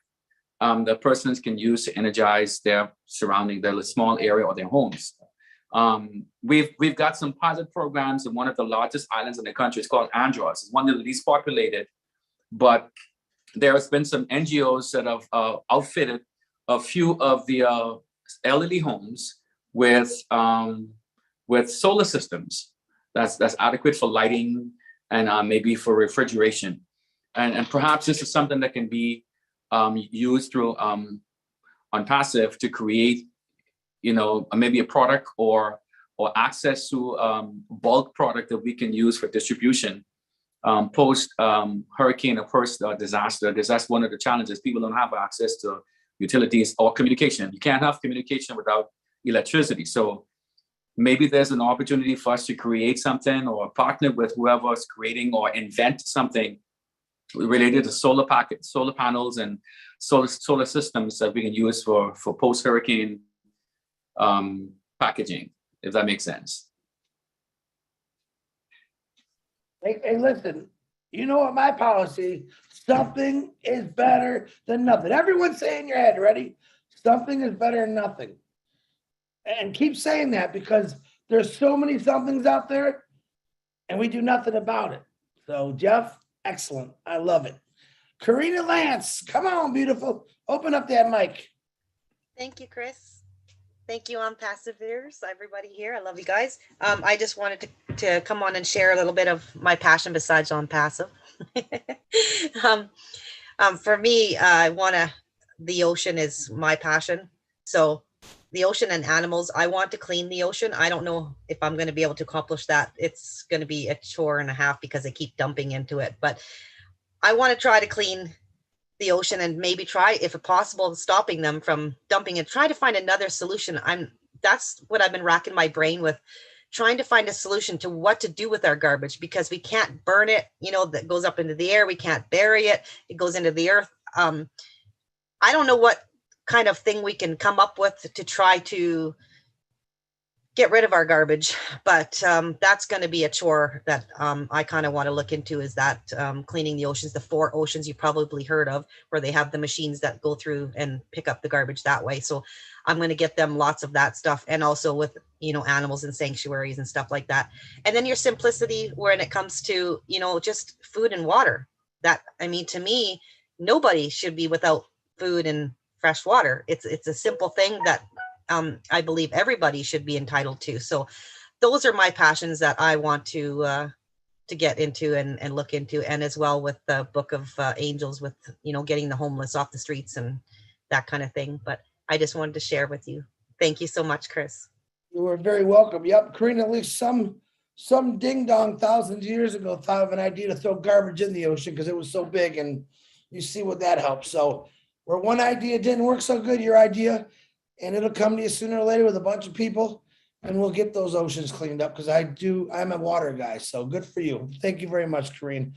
that persons can use to energize their small area or their homes. We've got some pilot programs in one of the largest islands in the country. It's called Andros. It's one of the least populated, but there has been some NGOs that have outfitted a few of the elderly homes with solar systems that's adequate for lighting and maybe for refrigeration. And perhaps this is something that can be used through on Passive to create, maybe a product or access to bulk product that we can use for distribution post hurricane or post disaster. Because that's one of the challenges. People don't have access to utilities or communication. You can't have communication without electricity. So maybe there's an opportunity for us to create something or partner with whoever's creating or invent something related to solar panels and solar systems that we can use for post-hurricane packaging, if that makes sense. Hey, listen, you know what my policy, something is better than nothing. Everyone say in your head, ready? Something is better than nothing. And keep saying that because there's so many somethings out there and we do nothing about it. So Jeff, excellent. I love it. Karina Lance, come on, beautiful. Open up that mic. Thank you, Chris. Thank you on Passive Viewers, everybody here. I love you guys. I just wanted to come on and share a little bit of my passion besides on Passive. For me, the ocean is my passion. So the ocean and animals, I want to clean the ocean. I don't know if I'm going to be able to accomplish that. It's going to be a chore and a half because I keep dumping into it. But I want to try to clean the ocean and maybe try, if possible, stopping them from dumping and try to find another solution. That's what I've been racking my brain with, trying to find a solution to what to do with our garbage, because we can't burn it, that goes up into the air. We can't bury it. It goes into the earth. I don't know what kind of thing we can come up with to try to get rid of our garbage, but that's going to be a chore that I kind of want to look into, is that cleaning the oceans, the 4 oceans you probably heard of, where they have the machines that go through and pick up the garbage that way. So I'm going to get them lots of that stuff, and also with animals and sanctuaries and stuff like that. And then your simplicity when it comes to just food and water. To me, nobody should be without food and fresh water. It's a simple thing that I believe everybody should be entitled to. So those are my passions that I want to get into and look into, and as well with the Book of Angels, with getting the homeless off the streets and that kind of thing. But I just wanted to share with you. Thank you so much, Chris. You are very welcome. Yep, Karina, at least some ding dong thousands of years ago thought of an idea to throw garbage in the ocean because it was so big, and you see what that helps. So where one idea didn't work so good, your idea, and it'll come to you sooner or later with a bunch of people, and we'll get those oceans cleaned up, because I'm a water guy. So good for you. Thank you very much, Karine.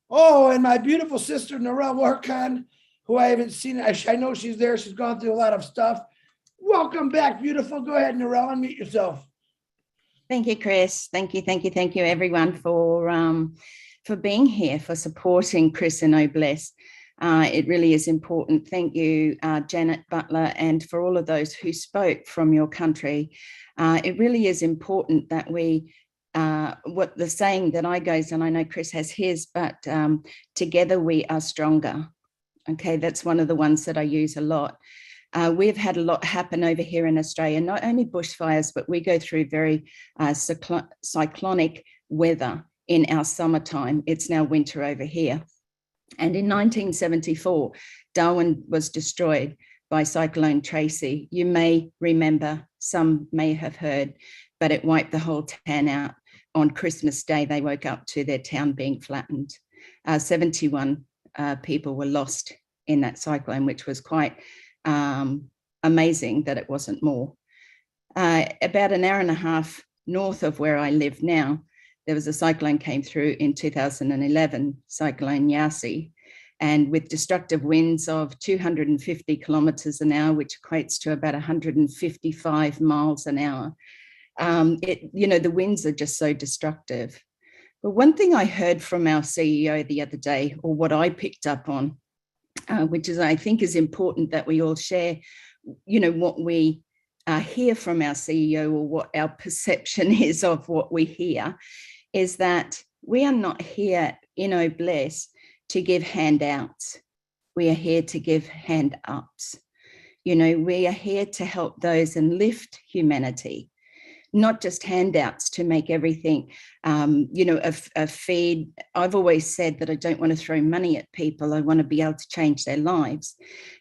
Oh, and my beautiful sister, Narelle Warkan, who I haven't seen. I know she's there. She's gone through a lot of stuff. Welcome back, beautiful. Go ahead, Narelle, unmute yourself. Thank you, Chris. Thank you, everyone, for being here, for supporting Chris and Obless. It really is important. Thank you, Janet Butler, and for all of those who spoke from your country. It really is important that we, what the saying that I goes, and I know Chris has his, but together we are stronger. Okay, that's one of the ones that I use a lot. We've had a lot happen over here in Australia, not only bushfires, but we go through very cyclonic weather in our summertime. It's now winter over here. And in 1974, Darwin was destroyed by Cyclone Tracy. You may remember, some may have heard, but it wiped the whole town out. On Christmas Day, they woke up to their town being flattened. 71 people were lost in that cyclone, which was quite amazing that it wasn't more. About an hour and a half north of where I live now, there was a cyclone came through in 2011, Cyclone Yasi, and with destructive winds of 250 kilometers an hour, which equates to about 155 miles an hour. The winds are just so destructive. But one thing I heard from our CEO the other day, or what I picked up on, which is I think is important that we all share, what we hear from our CEO, or what our perception is of what we hear, is that we are not here in Obless to give handouts. We are here to give hand ups. We are here to help those and lift humanity. not just handouts to make everything, a feed. I've always said that I don't want to throw money at people. I want to be able to change their lives.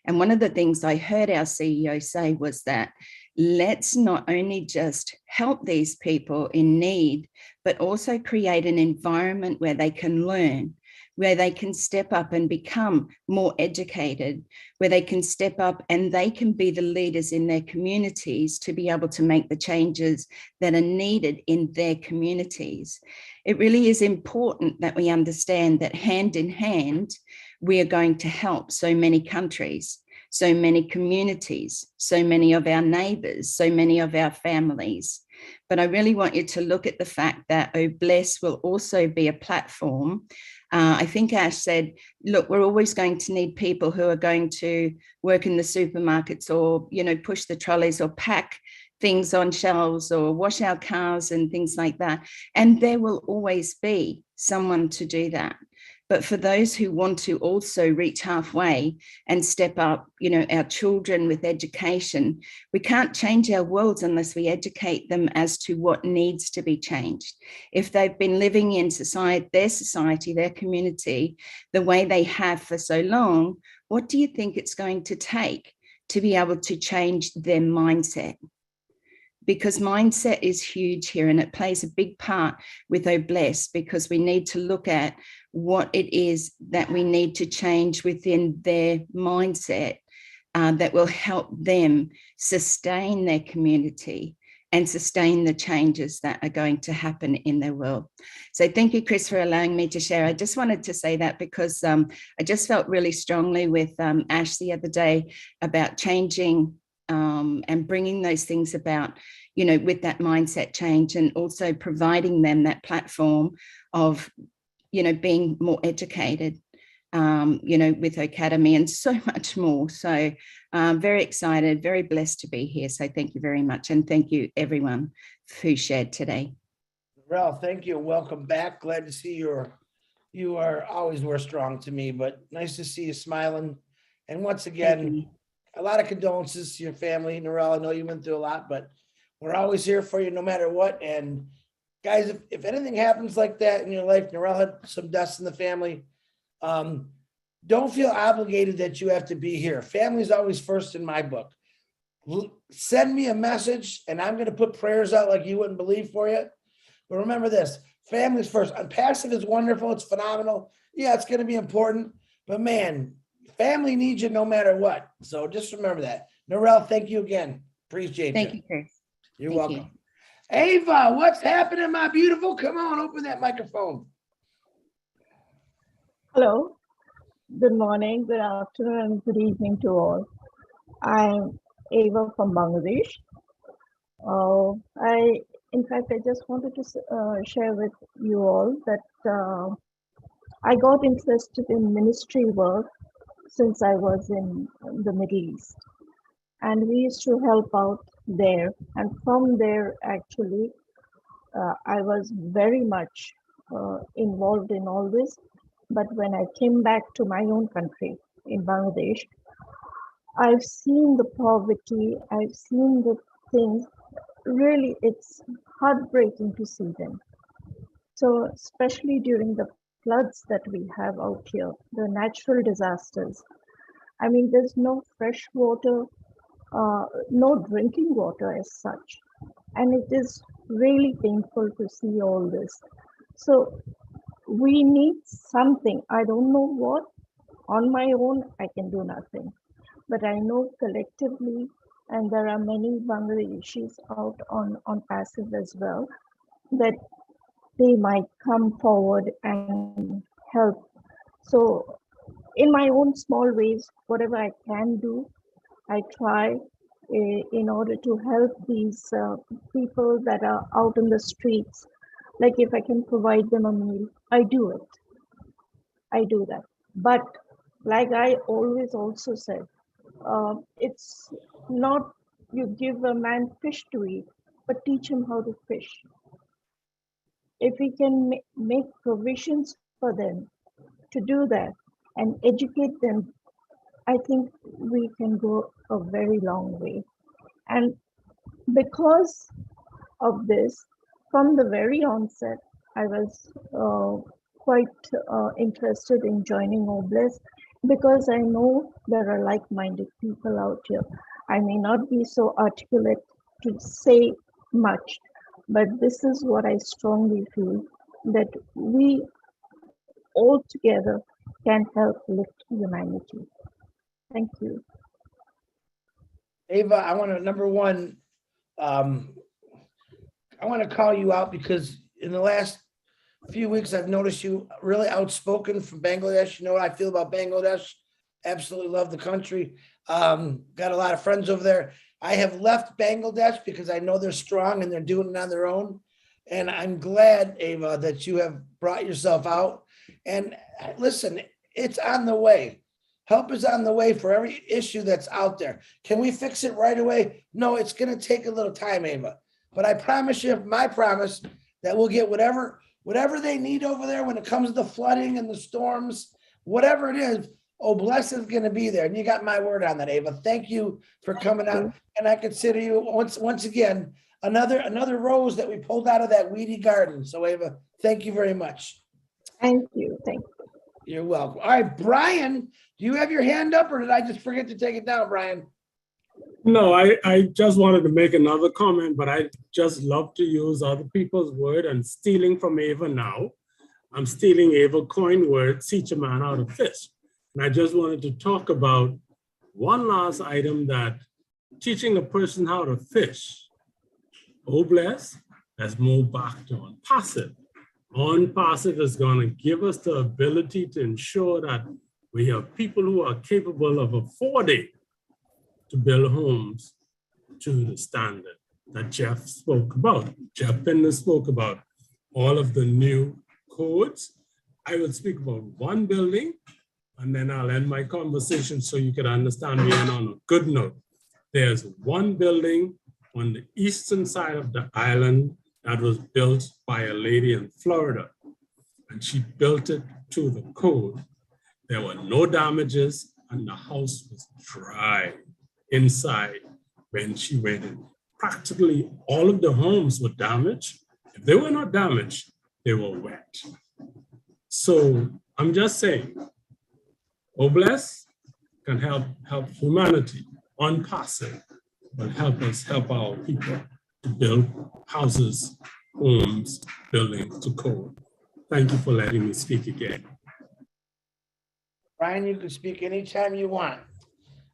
And one of the things I heard our CEO say was that let's not only just help these people in need, but also create an environment where they can learn, where they can step up and become more educated, where they can step up and they can be the leaders in their communities to be able to make the changes that are needed in their communities. It really is important that we understand that hand in hand, we are going to help so many countries, so many communities, so many of our neighbours, so many of our families. But I really want you to look at the fact that OBLESS will also be a platform. I think Ash said, look, we're always going to need people who are going to work in the supermarkets or, push the trolleys or pack things on shelves or wash our cars and things like that. And there will always be someone to do that. But for those who want to also reach halfway and step up, our children with education, we can't change our worlds unless we educate them as to what needs to be changed. If they've been living in society, their community, the way they have for so long, what do you think it's going to take to be able to change their mindset? Because mindset is huge here and it plays a big part with OBLESS, because we need to look at what it is that we need to change within their mindset that will help them sustain their community and sustain the changes that are going to happen in their world. So thank you, Chris, for allowing me to share. I just wanted to say that because I just felt really strongly with Ash the other day about changing and bringing those things about, with that mindset change, and also providing them that platform of, being more educated, with Academy and so much more. So I'm very excited, very blessed to be here. So thank you very much. And thank you everyone who shared today. Ralph, thank you. Welcome back. Glad to see you are always were strong to me, but nice to see you smiling. And once again, a lot of condolences to your family, Narelle. I know you went through a lot, but we're always here for you no matter what. And guys, if anything happens like that in your life, Narelle had some deaths in the family, don't feel obligated that you have to be here. Family's always first in my book. Send me a message and I'm going to put prayers out like you wouldn't believe for you. But remember this, family's first. And passive is wonderful. It's phenomenal. Yeah, it's going to be important. But man, family needs you no matter what. So just remember that. Narelle, thank you again. Appreciate you. Thank you, Chris. You're welcome. Ava, what's happening, my beautiful? Come on, open that microphone. Hello. Good morning, good afternoon, and good evening to all. I'm Ava from Bangladesh. In fact, I just wanted to share with you all that I got interested in ministry work since I was in the Middle East. And we used to help out there. And from there, actually, I was very much involved in all this. But when I came back to my own country in Bangladesh, I've seen the poverty, I've seen the things, really it's heartbreaking to see them. So especially during the floods that we have out here, the natural disasters, I mean, there's no fresh water, no drinking water as such. And it is really painful to see all this. So we need something. I don't know what. On my own, I can do nothing. But I know collectively, and there are many Bangladeshis out on passive as well, that they might come forward and help. So in my own small ways, whatever I can do, I try in order to help these people that are out in the streets. Like if I can provide them a meal, I do it. I do that. But like I always also said, it's not you give a man fish to eat, but teach him how to fish. If we can make provisions for them to do that and educate them, I think we can go a very long way. And because of this. From the very onset, I was quite interested in joining OBLES because I know there are like-minded people out here. I may not be so articulate to say much, but this is what I strongly feel, that we all together can help lift humanity. Thank you. Ava, I want to, number one, I want to call you out because in the last few weeks, I've noticed you really outspoken from Bangladesh. You know what I feel about Bangladesh? Absolutely love the country. Got a lot of friends over there. I have left Bangladesh because I know they're strong and they're doing it on their own. And I'm glad, Ava, that you have brought yourself out. And listen, it's on the way. Help is on the way for every issue that's out there. Can we fix it right away? No, it's going to take a little time, Ava. But I promise you, my promise, that we'll get whatever they need over there when it comes to the flooding and the storms, whatever it is, OBLES is going to be there. And you got my word on that, Ava. Thank you for coming out. And I consider you once again, another rose that we pulled out of that weedy garden. So Ava, thank you very much. Thank you. Thank you. You're welcome. All right, Brian, do you have your hand up or did I just forget to take it down, Brian? No, I just wanted to make another comment, but I just love to use other people's word and stealing from Ava now. I'm stealing Ava coin word, teach a man how to fish. And I just wanted to talk about one last item, that teaching a person how to fish. OBLES, let's move back to OnPassive. OnPassive is going to give us the ability to ensure that we have people who are capable of affording to build homes to the standard that Jeff spoke about. Jeff Pinder spoke about all of the new codes. I will speak about one building and then I'll end my conversation so you can understand me on a good note. There's one building on the eastern side of the island that was built by a lady in Florida, and she built it to the code. There were no damages and the house was dry inside when she went in. Practically all of the homes were damaged. If they were not damaged, they were wet. So I'm just saying, OBLES can help humanity. OnPassive will help us help our people to build houses, homes, buildings to code. Thank you for letting me speak again. Brian, you can speak anytime you want.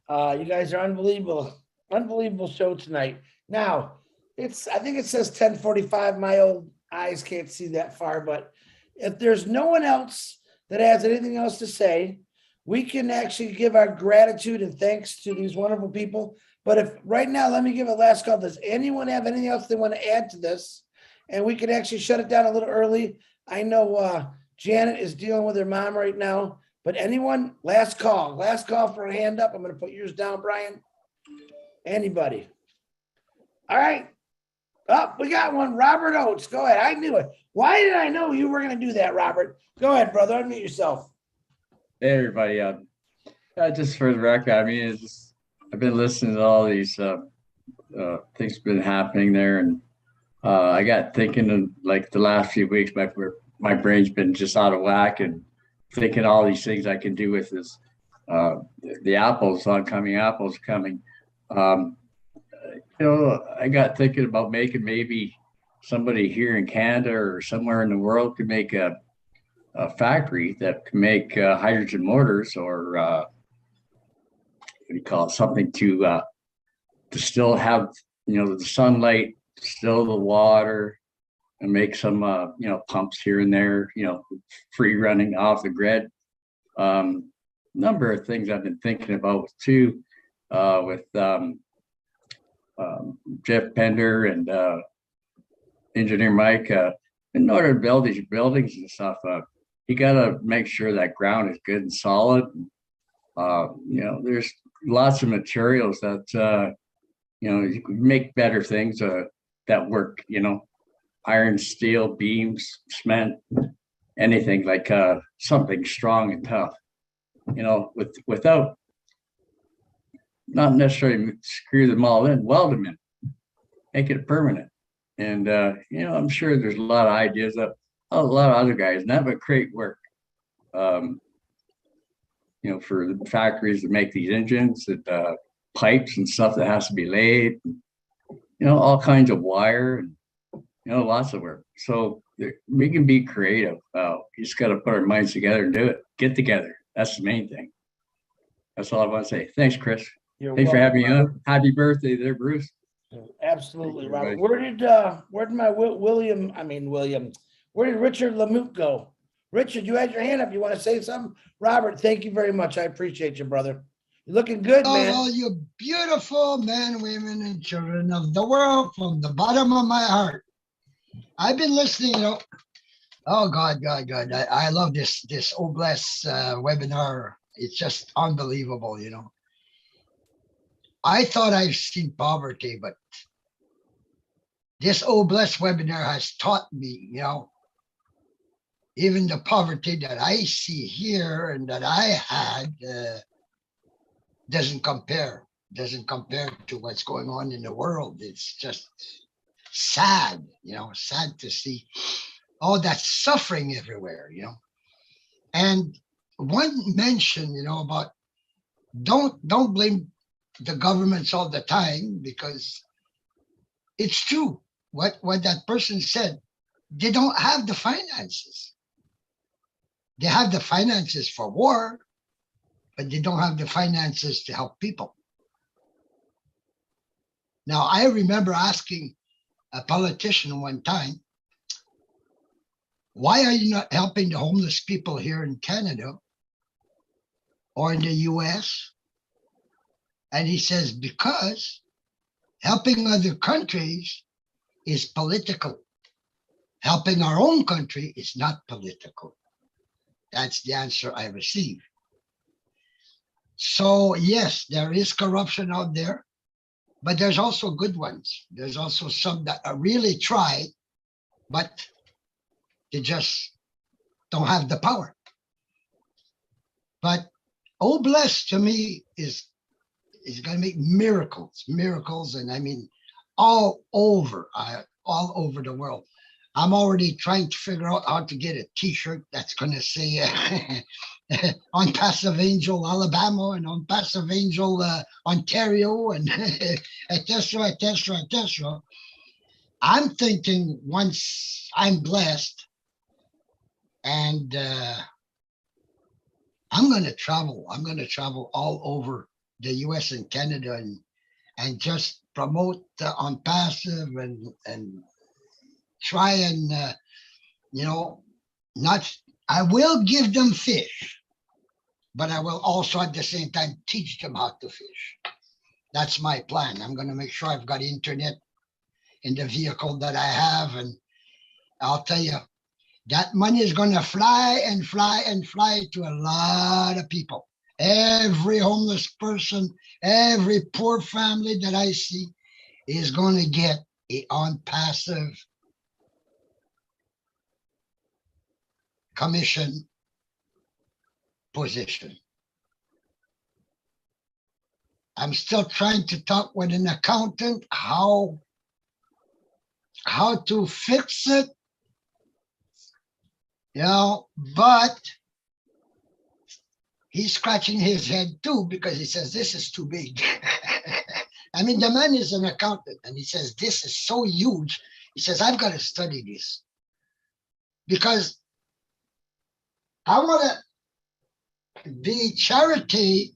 You guys are unbelievable show tonight. Now, I think it says 10:45. My old eyes can't see that far, but if there's no one else that has anything else to say, we can actually give our gratitude and thanks to these wonderful people. But if right now, let me give a last call. Does anyone have anything else they want to add to this? And we can actually shut it down a little early. I know Janet is dealing with her mom right now, but anyone, last call for a hand up. I'm going to put yours down, Brian. Anybody? All right. Oh, we got one. Robert Oates. Go ahead. I knew it. Why did I know you were going to do that, Robert? Go ahead, brother. Unmute yourself. Hey, everybody. Just for the record, I mean, it's just, I've been listening to all these things been happening there, and I got thinking of like the last few weeks, my brain's been just out of whack and thinking all these things I can do with this. The oncoming apples coming. I got thinking about making maybe somebody here in Canada or somewhere in the world could make a factory that can make hydrogen motors, or what do you call it, something to still have, the sunlight, still the water, and make some, pumps here and there, free running off the grid. Number of things I've been thinking about too, with Jeff Pinder and Engineer Mike. In order to build these buildings and stuff, you got to make sure that ground is good and solid. There's lots of materials that, you can make better things that work, iron, steel, beams, cement, anything like something strong and tough, without not necessarily screw them all in, weld them in, make it permanent. And, I'm sure there's a lot of ideas of a lot of other guys, and that would create work. For the factories that make these engines, that pipes and stuff that has to be laid, all kinds of wire, and, lots of work. So we can be creative. You just got to put our minds together and do it. Get together. That's the main thing. That's all I want to say. Thanks, Chris. Thanks for having me on. Happy birthday there, Bruce. Absolutely, Robert. Where did William, where did Richard Lamute go? Richard, you had your hand up. You want to say something? Robert, thank you very much. I appreciate you, brother. You're looking good, man. Oh, you beautiful men, women, and children of the world, from the bottom of my heart. I've been listening, Oh, God. I love this Obless webinar. It's just unbelievable, I thought I've seen poverty, but this Obless webinar has taught me, even the poverty that I see here and that I had doesn't compare to what's going on in the world. It's just sad, sad to see all that suffering everywhere, And one mention, about don't blame the governments all the time, because it's true. What that person said, they don't have the finances. They have the finances for war, but they don't have the finances to help people. Now, I remember asking a politician one time, why are you not helping the homeless people here in Canada or in the US? And he says, because helping other countries is political. Helping our own country is not political. That's the answer I received. So yes, there is corruption out there, but there's also good ones. There's also some that are really try, but they just don't have the power. But Obless to me is going to make miracles, and I mean all over the world. I'm already trying to figure out how to get a T-shirt that's going to say on Passive Angel, Alabama, and on Passive Angel, Ontario, and etc. I'm thinking once I'm blessed, and I'm going to travel. I'm going to travel all over the U.S. and Canada, and just promote on Passive and try and I will give them fish, but I will also at the same time teach them how to fish. That's my plan. I'm going to make sure I've got internet in the vehicle that I have, and I'll tell you, that money is going to fly and fly and fly to a lot of people. Every homeless person, every poor family that I see is going to get on Passive commission position. I'm still trying to talk with an accountant how to fix it, but he's scratching his head too, because he says this is too big. I mean, the man is an accountant, and he says this is so huge. He says, I've got to study this, because I want to be charity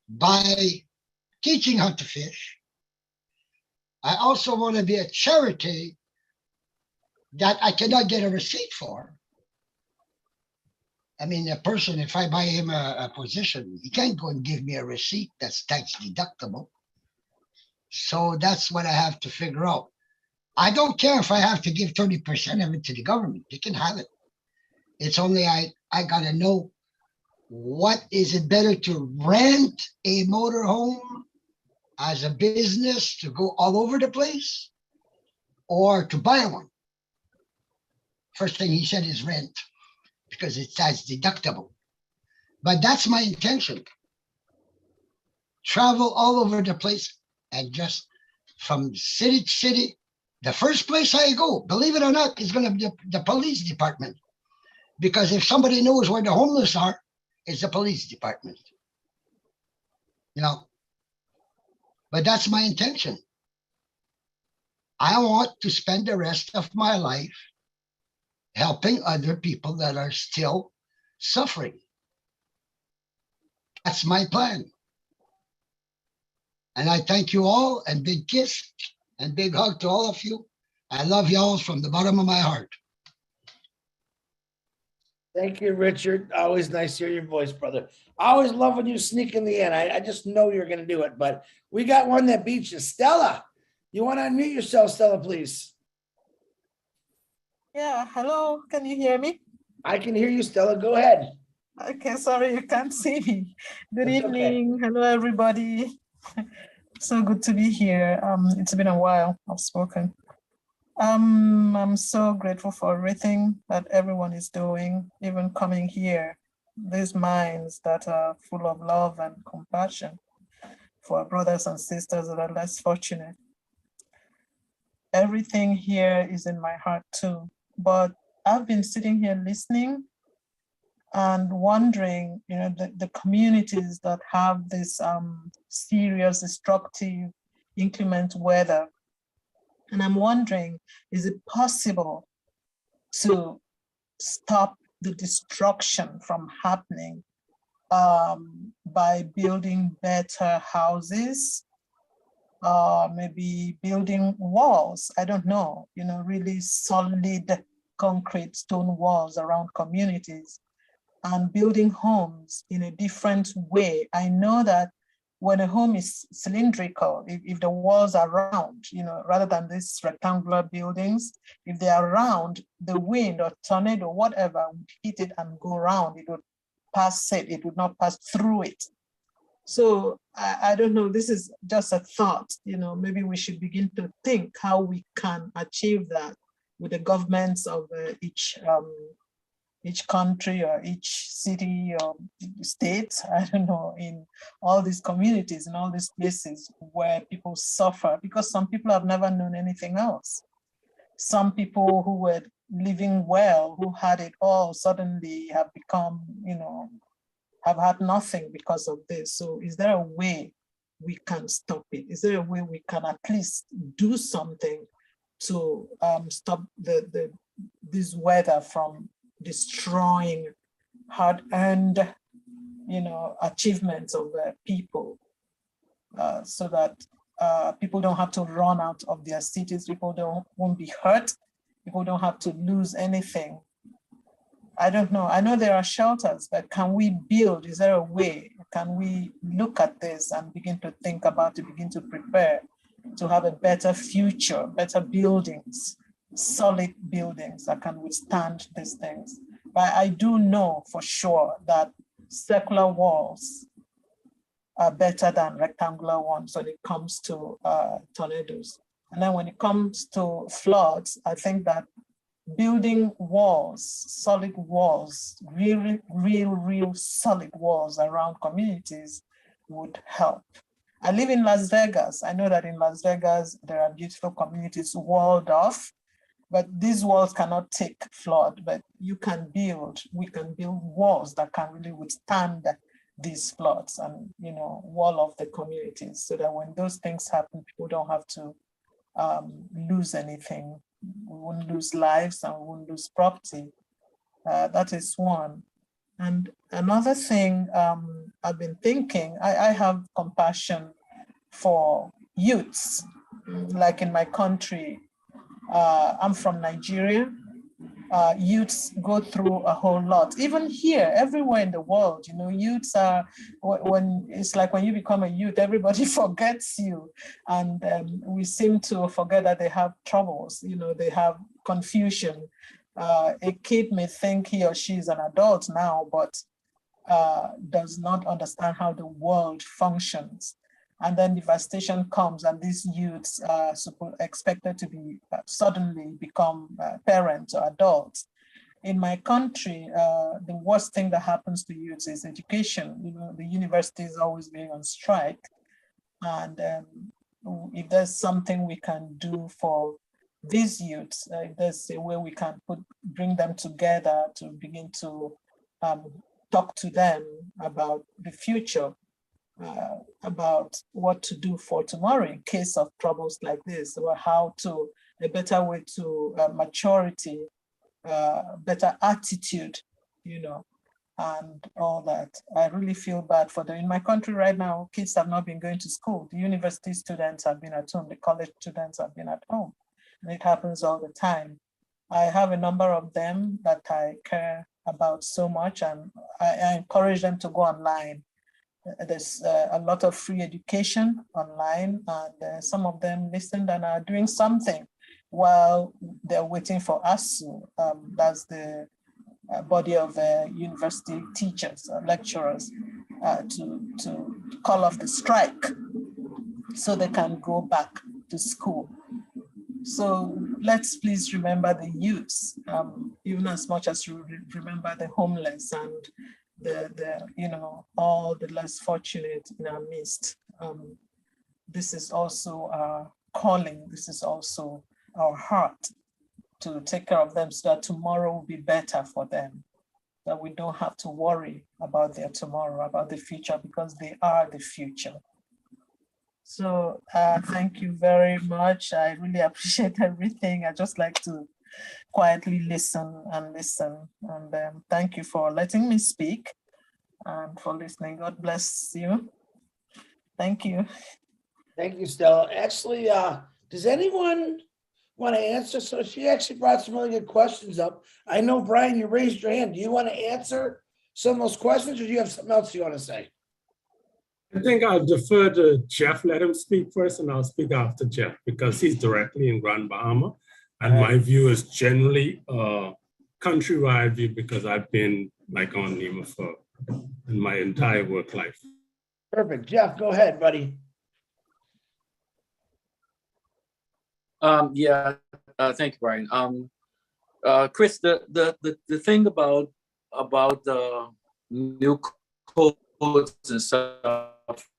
by teaching how to fish. I also want to be a charity that I cannot get a receipt for. I mean, a person, if I buy him a position, he can't go and give me a receipt that's tax deductible. So that's what I have to figure out. I don't care if I have to give 30% of it to the government. They can have it. It's only I got to know, what is it better to rent a motorhome as a business to go all over the place, or to buy one? First thing he said is rent, because it's tax deductible. But that's my intention. Travel all over the place and just from city to city. The first place I go, believe it or not, is going to be the police department. Because if somebody knows where the homeless are, it's the police department. You know, but that's my intention. I want to spend the rest of my life helping other people that are still suffering. That's my plan. And I thank you all, and big kiss and big hug to all of you. I love y'all from the bottom of my heart. Thank you, Richard. Always nice to hear your voice, brother. I always love when you sneak in the end. I just know you're going to do it, but we got one that beats you. Stella, you want to unmute yourself, Stella, please? Yeah, hello, can you hear me? I can hear you, Stella. Go ahead. Okay, sorry, you can't see me. Good That's okay. evening. Hello, everybody. So good to be here. It's been a while I've spoken. I'm so grateful for everything that everyone is doing, even coming here. These minds that are full of love and compassion for our brothers and sisters that are less fortunate. Everything here is in my heart too, but I've been sitting here listening and wondering, you know, the communities that have this serious, destructive, inclement weather. And I'm wondering, is it possible to stop the destruction from happening by building better houses, maybe building walls? I don't know, you know, really solid concrete stone walls around communities and building homes in a different way. I know that when a home is cylindrical, if the walls are round, you know, rather than these rectangular buildings, if they are round, the wind or tornado, whatever, would hit it and go round. It would pass it, it would not pass through it. So I don't know, this is just a thought, you know, maybe we should begin to think how we can achieve that with the governments of each country or each city or state, I don't know, in all these communities, in all these places where people suffer, because some people have never known anything else. Some people who were living well, who had it all, suddenly have become, you know, have had nothing because of this. So is there a way we can stop it? Is there a way we can at least do something to stop this weather from destroying hard-earned, you know, achievements of people, so that people don't have to run out of their cities, people won't be hurt, people don't have to lose anything. I don't know. I know there are shelters, but can we build? Is there a way? Can we look at this and begin to think about it, begin to prepare to have a better future, better buildings, solid buildings that can withstand these things? But I do know for sure that circular walls are better than rectangular ones when it comes to tornadoes. And then when it comes to floods, I think that building walls, solid walls, real solid walls around communities would help. I live in Las Vegas. I know that in Las Vegas, there are beautiful communities walled off, but these walls cannot take flood, but we can build walls that can really withstand these floods and, you know, wall off the communities so that when those things happen, people don't have to lose anything. We won't lose lives and we won't lose property. That is one. And another thing I've been thinking, I have compassion for youths. Like in my country, I'm from Nigeria. Youths go through a whole lot. Even here, everywhere in the world, you know, youths are, when it's like when you become a youth, everybody forgets you. And we seem to forget that they have troubles, you know, they have confusion. A kid may think he or she is an adult now, but does not understand how the world functions. And then devastation comes and these youths are expected to be suddenly become parents or adults. In my country, the worst thing that happens to youths is education. You know, the university is always being on strike. And if there's something we can do for these youths, if there's a way we can bring them together to begin to talk to them about the future, about what to do for tomorrow in case of troubles like this, or how to, a better way to maturity, better attitude, you know, and all that. I really feel bad for them. In my country right now, kids have not been going to school. The university students have been at home. The college students have been at home. And it happens all the time. I have a number of them that I care about so much, and I encourage them to go online. There's a lot of free education online, and some of them listened and are doing something while they're waiting for ASU. That's the body of university teachers, lecturers, to call off the strike so they can go back to school. So let's please remember the youths, even as much as we remember the homeless and the you know, all the less fortunate in our midst. This is also our calling. This is also our heart to take care of them so that tomorrow will be better for them, that we don't have to worry about their tomorrow, about the future, because they are the future. So thank you very much. I really appreciate everything. I just like to quietly listen. And thank you for letting me speak and for listening. God bless you. Thank you. Thank you, Stella. Actually, does anyone want to answer? So she actually brought some really good questions up. I know, Brian, you raised your hand. Do you want to answer some of those questions, or do you have something else you want to say? I think I'll defer to Jeff. Let him speak first, and I'll speak after Jeff because he's directly in Grand Bahama. And my view is generally a countrywide view because I've been like on NEMA for in my entire work life. Perfect. Jeff, go ahead, buddy. Thank you, Brian. Chris, the thing about the new codes and stuff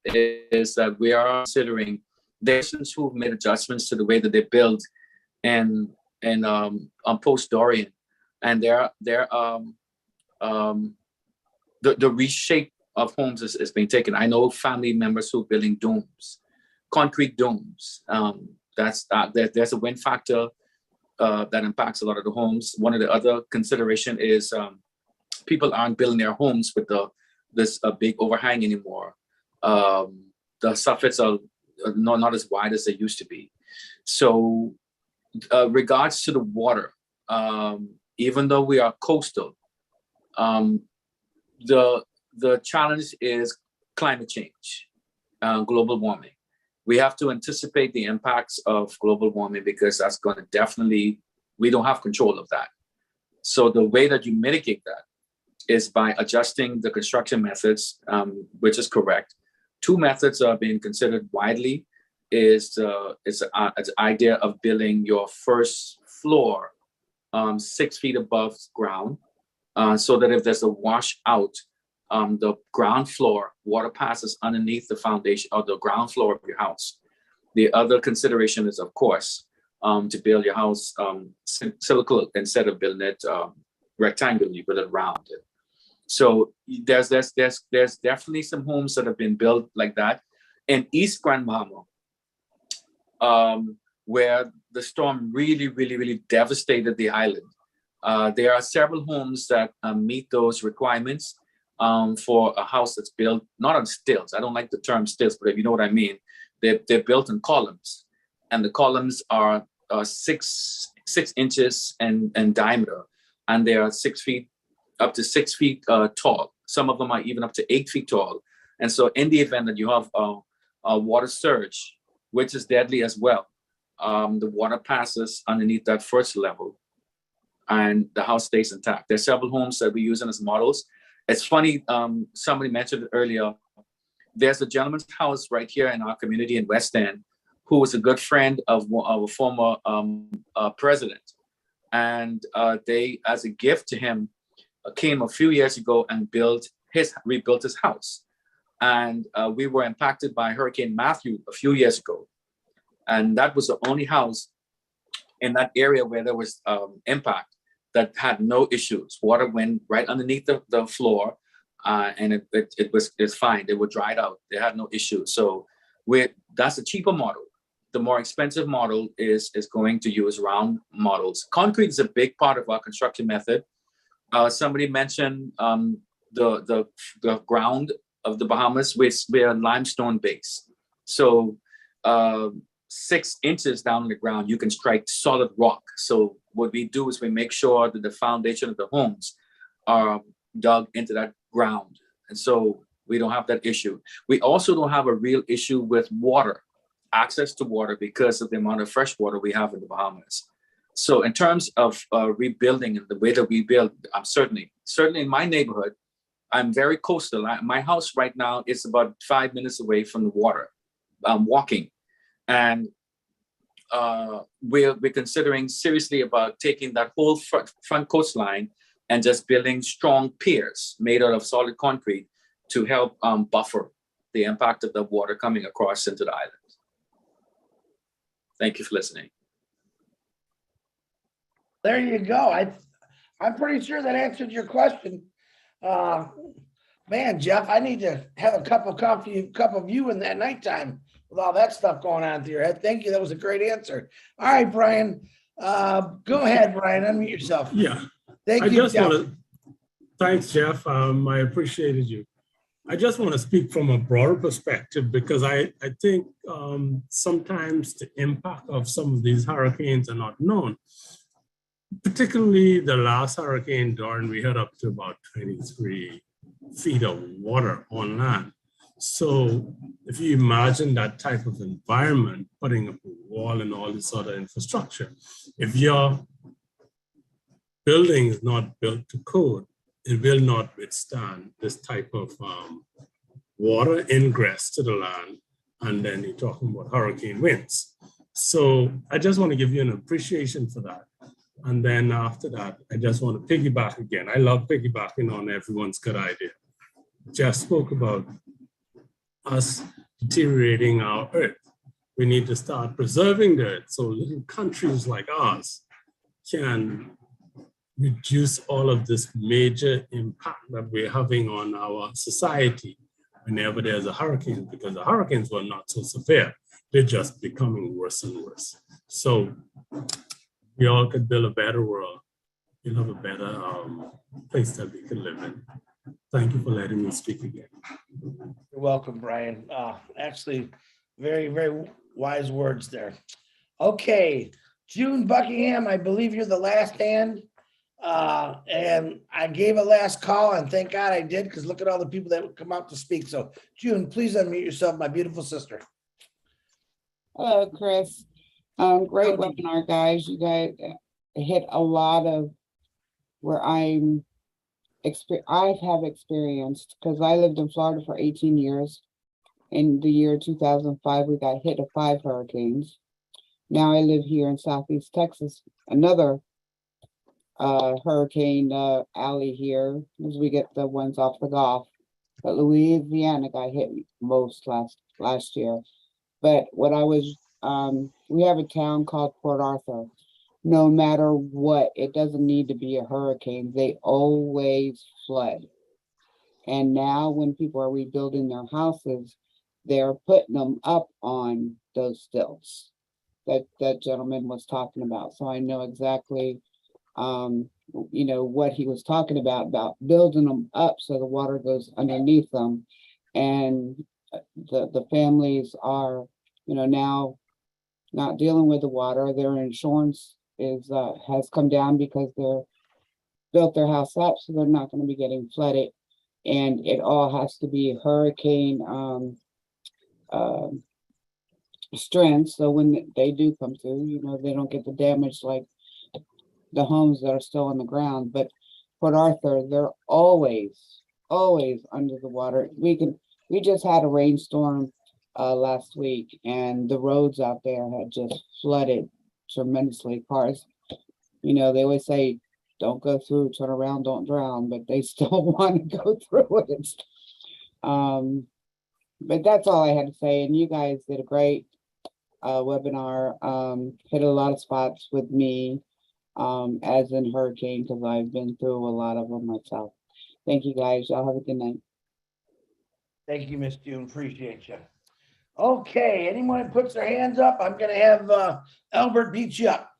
is that we are considering nations who've made adjustments to the way that they build and on post-Dorian, and the reshape of homes is being taken. I know family members who are building domes, concrete domes. There's a wind factor that impacts a lot of the homes. One of the other consideration is people aren't building their homes with this big overhang anymore. The soffits are not as wide as they used to be. So regards to the water, even though we are coastal, the challenge is climate change, global warming. We have to anticipate the impacts of global warming because that's going to definitely, we don't have control of that. So the way that you mitigate that is by adjusting the construction methods, which is correct. Two methods are being considered widely is the idea of building your first floor 6 feet above ground, so that if there's a washout, the ground floor, water passes underneath the foundation or the ground floor of your house. The other consideration is, of course, to build your house cylindrical instead of building it rectangular, you build it round. So there's definitely some homes that have been built like that. In East Grand Bahama, where the storm really devastated the island, there are several homes that meet those requirements for a house that's built, not on stilts. I don't like the term stilts, but if you know what I mean, they're built in columns. And the columns are 6 inches in diameter, and they are 6 feet, up to 6 feet tall. Some of them are even up to 8 feet tall. And so in the event that you have a water surge, which is deadly as well, the water passes underneath that first level and the house stays intact. There's several homes that we're using as models. It's funny, somebody mentioned it earlier. There's a gentleman's house right here in our community in West End who was a good friend of a former president. And they, as a gift to him, came a few years ago and rebuilt his house. And we were impacted by Hurricane Matthew a few years ago. And that was the only house in that area where there was impact that had no issues. Water went right underneath the floor, and it's fine. They were dried out. They had no issues. So that's a cheaper model. The more expensive model is going to use round models. Concrete is a big part of our construction method. Somebody mentioned the ground of the Bahamas, we're limestone base. So 6 inches down on the ground, you can strike solid rock. So what we do is we make sure that the foundation of the homes are dug into that ground. And so we don't have that issue. We also don't have a real issue with water, access to water, because of the amount of fresh water we have in the Bahamas. So in terms of rebuilding and the way that we build, I'm certainly in my neighborhood, I'm very coastal. My house right now is about 5 minutes away from the water. I'm walking. And we're considering seriously about taking that whole front coastline and just building strong piers made out of solid concrete to help buffer the impact of the water coming across into the island. Thank you for listening. There you go. I'm pretty sure that answered your question. Man, Jeff, I need to have a cup of you in that nighttime with all that stuff going on through your head. Thank you. That was a great answer. All right, Brian. Go ahead, Brian. Unmute yourself. Yeah. Thank you, Jeff. Thanks, Jeff. I appreciated you. I just want to speak from a broader perspective because I think sometimes the impact of some of these hurricanes are not known. Particularly the last hurricane, Dorian, we had up to about 23 feet of water on land. So if you imagine that type of environment, putting up a wall and all this other infrastructure, if your building is not built to code, it will not withstand this type of water ingress to the land. And then you're talking about hurricane winds. So I just want to give you an appreciation for that. And then after that, I just want to piggyback again. I love piggybacking on everyone's good idea. Jeff spoke about us deteriorating our earth. We need to start preserving the earth so little countries like ours can reduce all of this major impact that we're having on our society whenever there's a hurricane, because the hurricanes were not so severe. They're just becoming worse and worse. So we all could build a better world. We'll have a better place that we can live in. Thank you for letting me speak again. You're welcome, Brian. Actually, very, very wise words there. Okay, June Buckingham, I believe you're the last hand. And I gave a last call, and thank God I did, because look at all the people that would come out to speak. So June, please unmute yourself, my beautiful sister. Hello, Chris. Great webinar, guys. You guys hit a lot of where I have experienced, because I lived in Florida for 18 years. In the year 2005, we got hit with 5 hurricanes. Now I live here in Southeast Texas. Another hurricane alley here, as we get the ones off the Gulf. But Louisiana got hit most last year. But what I was, we have a town called Port Arthur. No matter what, it doesn't need to be a hurricane. They always flood. And now when people are rebuilding their houses, they're putting them up on those stilts that that gentleman was talking about. So I know exactly, you know, what he was talking about building them up so the water goes underneath them. And the families are, you know, now not dealing with the water. Their insurance is has come down because they're built their house up, so they're not going to be getting flooded. And it all has to be hurricane strength. So when they do come through, you know, they don't get the damage like the homes that are still on the ground. But Port Arthur, they're always under the water. We just had a rainstorm last week, and the roads out there had just flooded tremendously. Cars, you know, they always say, don't go through, turn around, don't drown, but they still want to go through it. But that's all I had to say. And you guys did a great webinar. Hit a lot of spots with me, as in hurricane, because I've been through a lot of them myself. Thank you guys. Y'all have a good night. Thank you, Miss June. Appreciate you. Okay, anyone that puts their hands up, I'm gonna have Albert beat you up.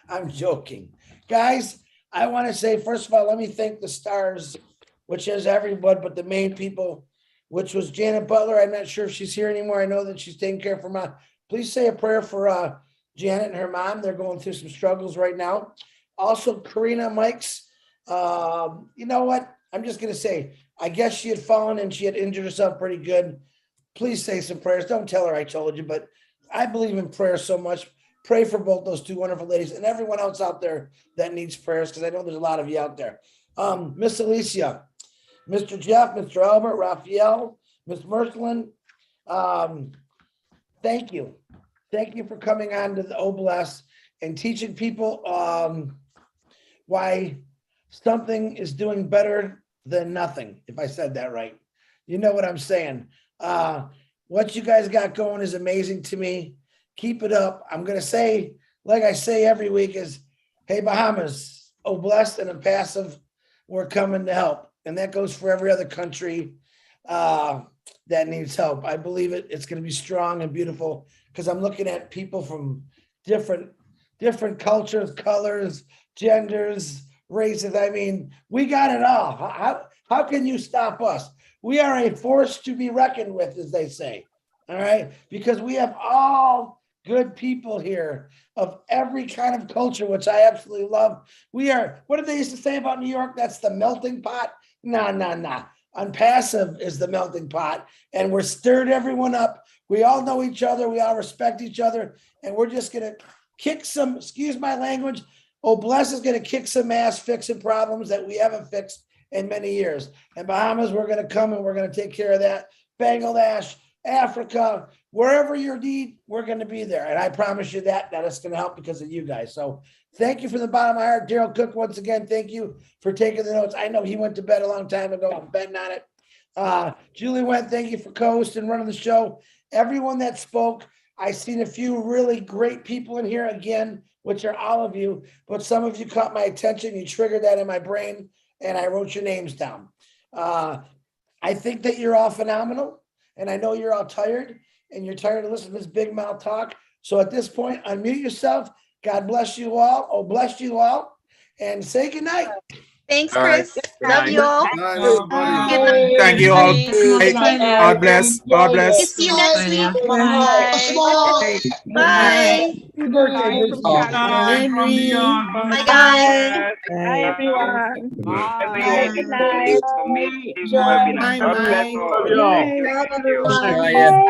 I'm joking. Guys, I want to say, first of all, let me thank the stars, which is everyone but the main people, which was Janet Butler. I'm not sure if she's here anymore. I know that she's taking care of her mom. Please say a prayer for Janet and her mom. They're going through some struggles right now. Also, Karina Mikes. You know what? I'm just going to say, I guess she had fallen and she had injured herself pretty good. Please say some prayers. Don't tell her I told you, but I believe in prayer so much. Pray for both those two wonderful ladies and everyone else out there that needs prayers, because I know there's a lot of you out there. Miss Alicia, Mr. Jeff, Mr. Albert, Raphael, Miss Mercelin, thank you. Thank you for coming on to the OBLES and teaching people why something is doing better than nothing, if I said that right. You know what I'm saying. What you guys got going is amazing to me. Keep it up. I'm going to say, like I say every week, is, hey, Bahamas, OBLES and Impassive, we're coming to help. And that goes for every other country that needs help. I believe it's going to be strong and beautiful, because I'm looking at people from different cultures, colors, genders, races. I mean, we got it all. How can you stop us? We are a force to be reckoned with, as they say. All right, because we have all good people here of every kind of culture, which I absolutely love. We are, what did they used to say about New York? That's the melting pot. No. Impassive is the melting pot, and we're stirred everyone up. We all know each other. We all respect each other, and we're just going to kick some, excuse my language, OBLES is going to kick some ass fixing problems that we haven't fixed in many years. And Bahamas, we're going to come and we're going to take care of that. Bangladesh, Africa, wherever your need, we're going to be there. And I promise you that it's going to help because of you guys. So thank you from the bottom of my heart. Daryl Cook, once again, thank you for taking the notes. I know he went to bed a long time ago. I'm betting on it. Julie Wendt, thank you for co-hosting and running the show. Everyone that spoke, I seen a few really great people in here again, which are all of you, but some of you caught my attention. You triggered that in my brain, and I wrote your names down. I think that you're all phenomenal, and I know you're all tired, and you're tired of listening to this big mouth talk. So at this point, unmute yourself. God bless you all. Oh, bless you all, and say goodnight. Thanks, All right. Chris. Love you all. Thank you all. God bless. God bless. See you next week. Bye. Bye. Happy birthday, Bridget. Bye, guys. Bye, everyone. Bye. Good night. Bye. Bye, everyone.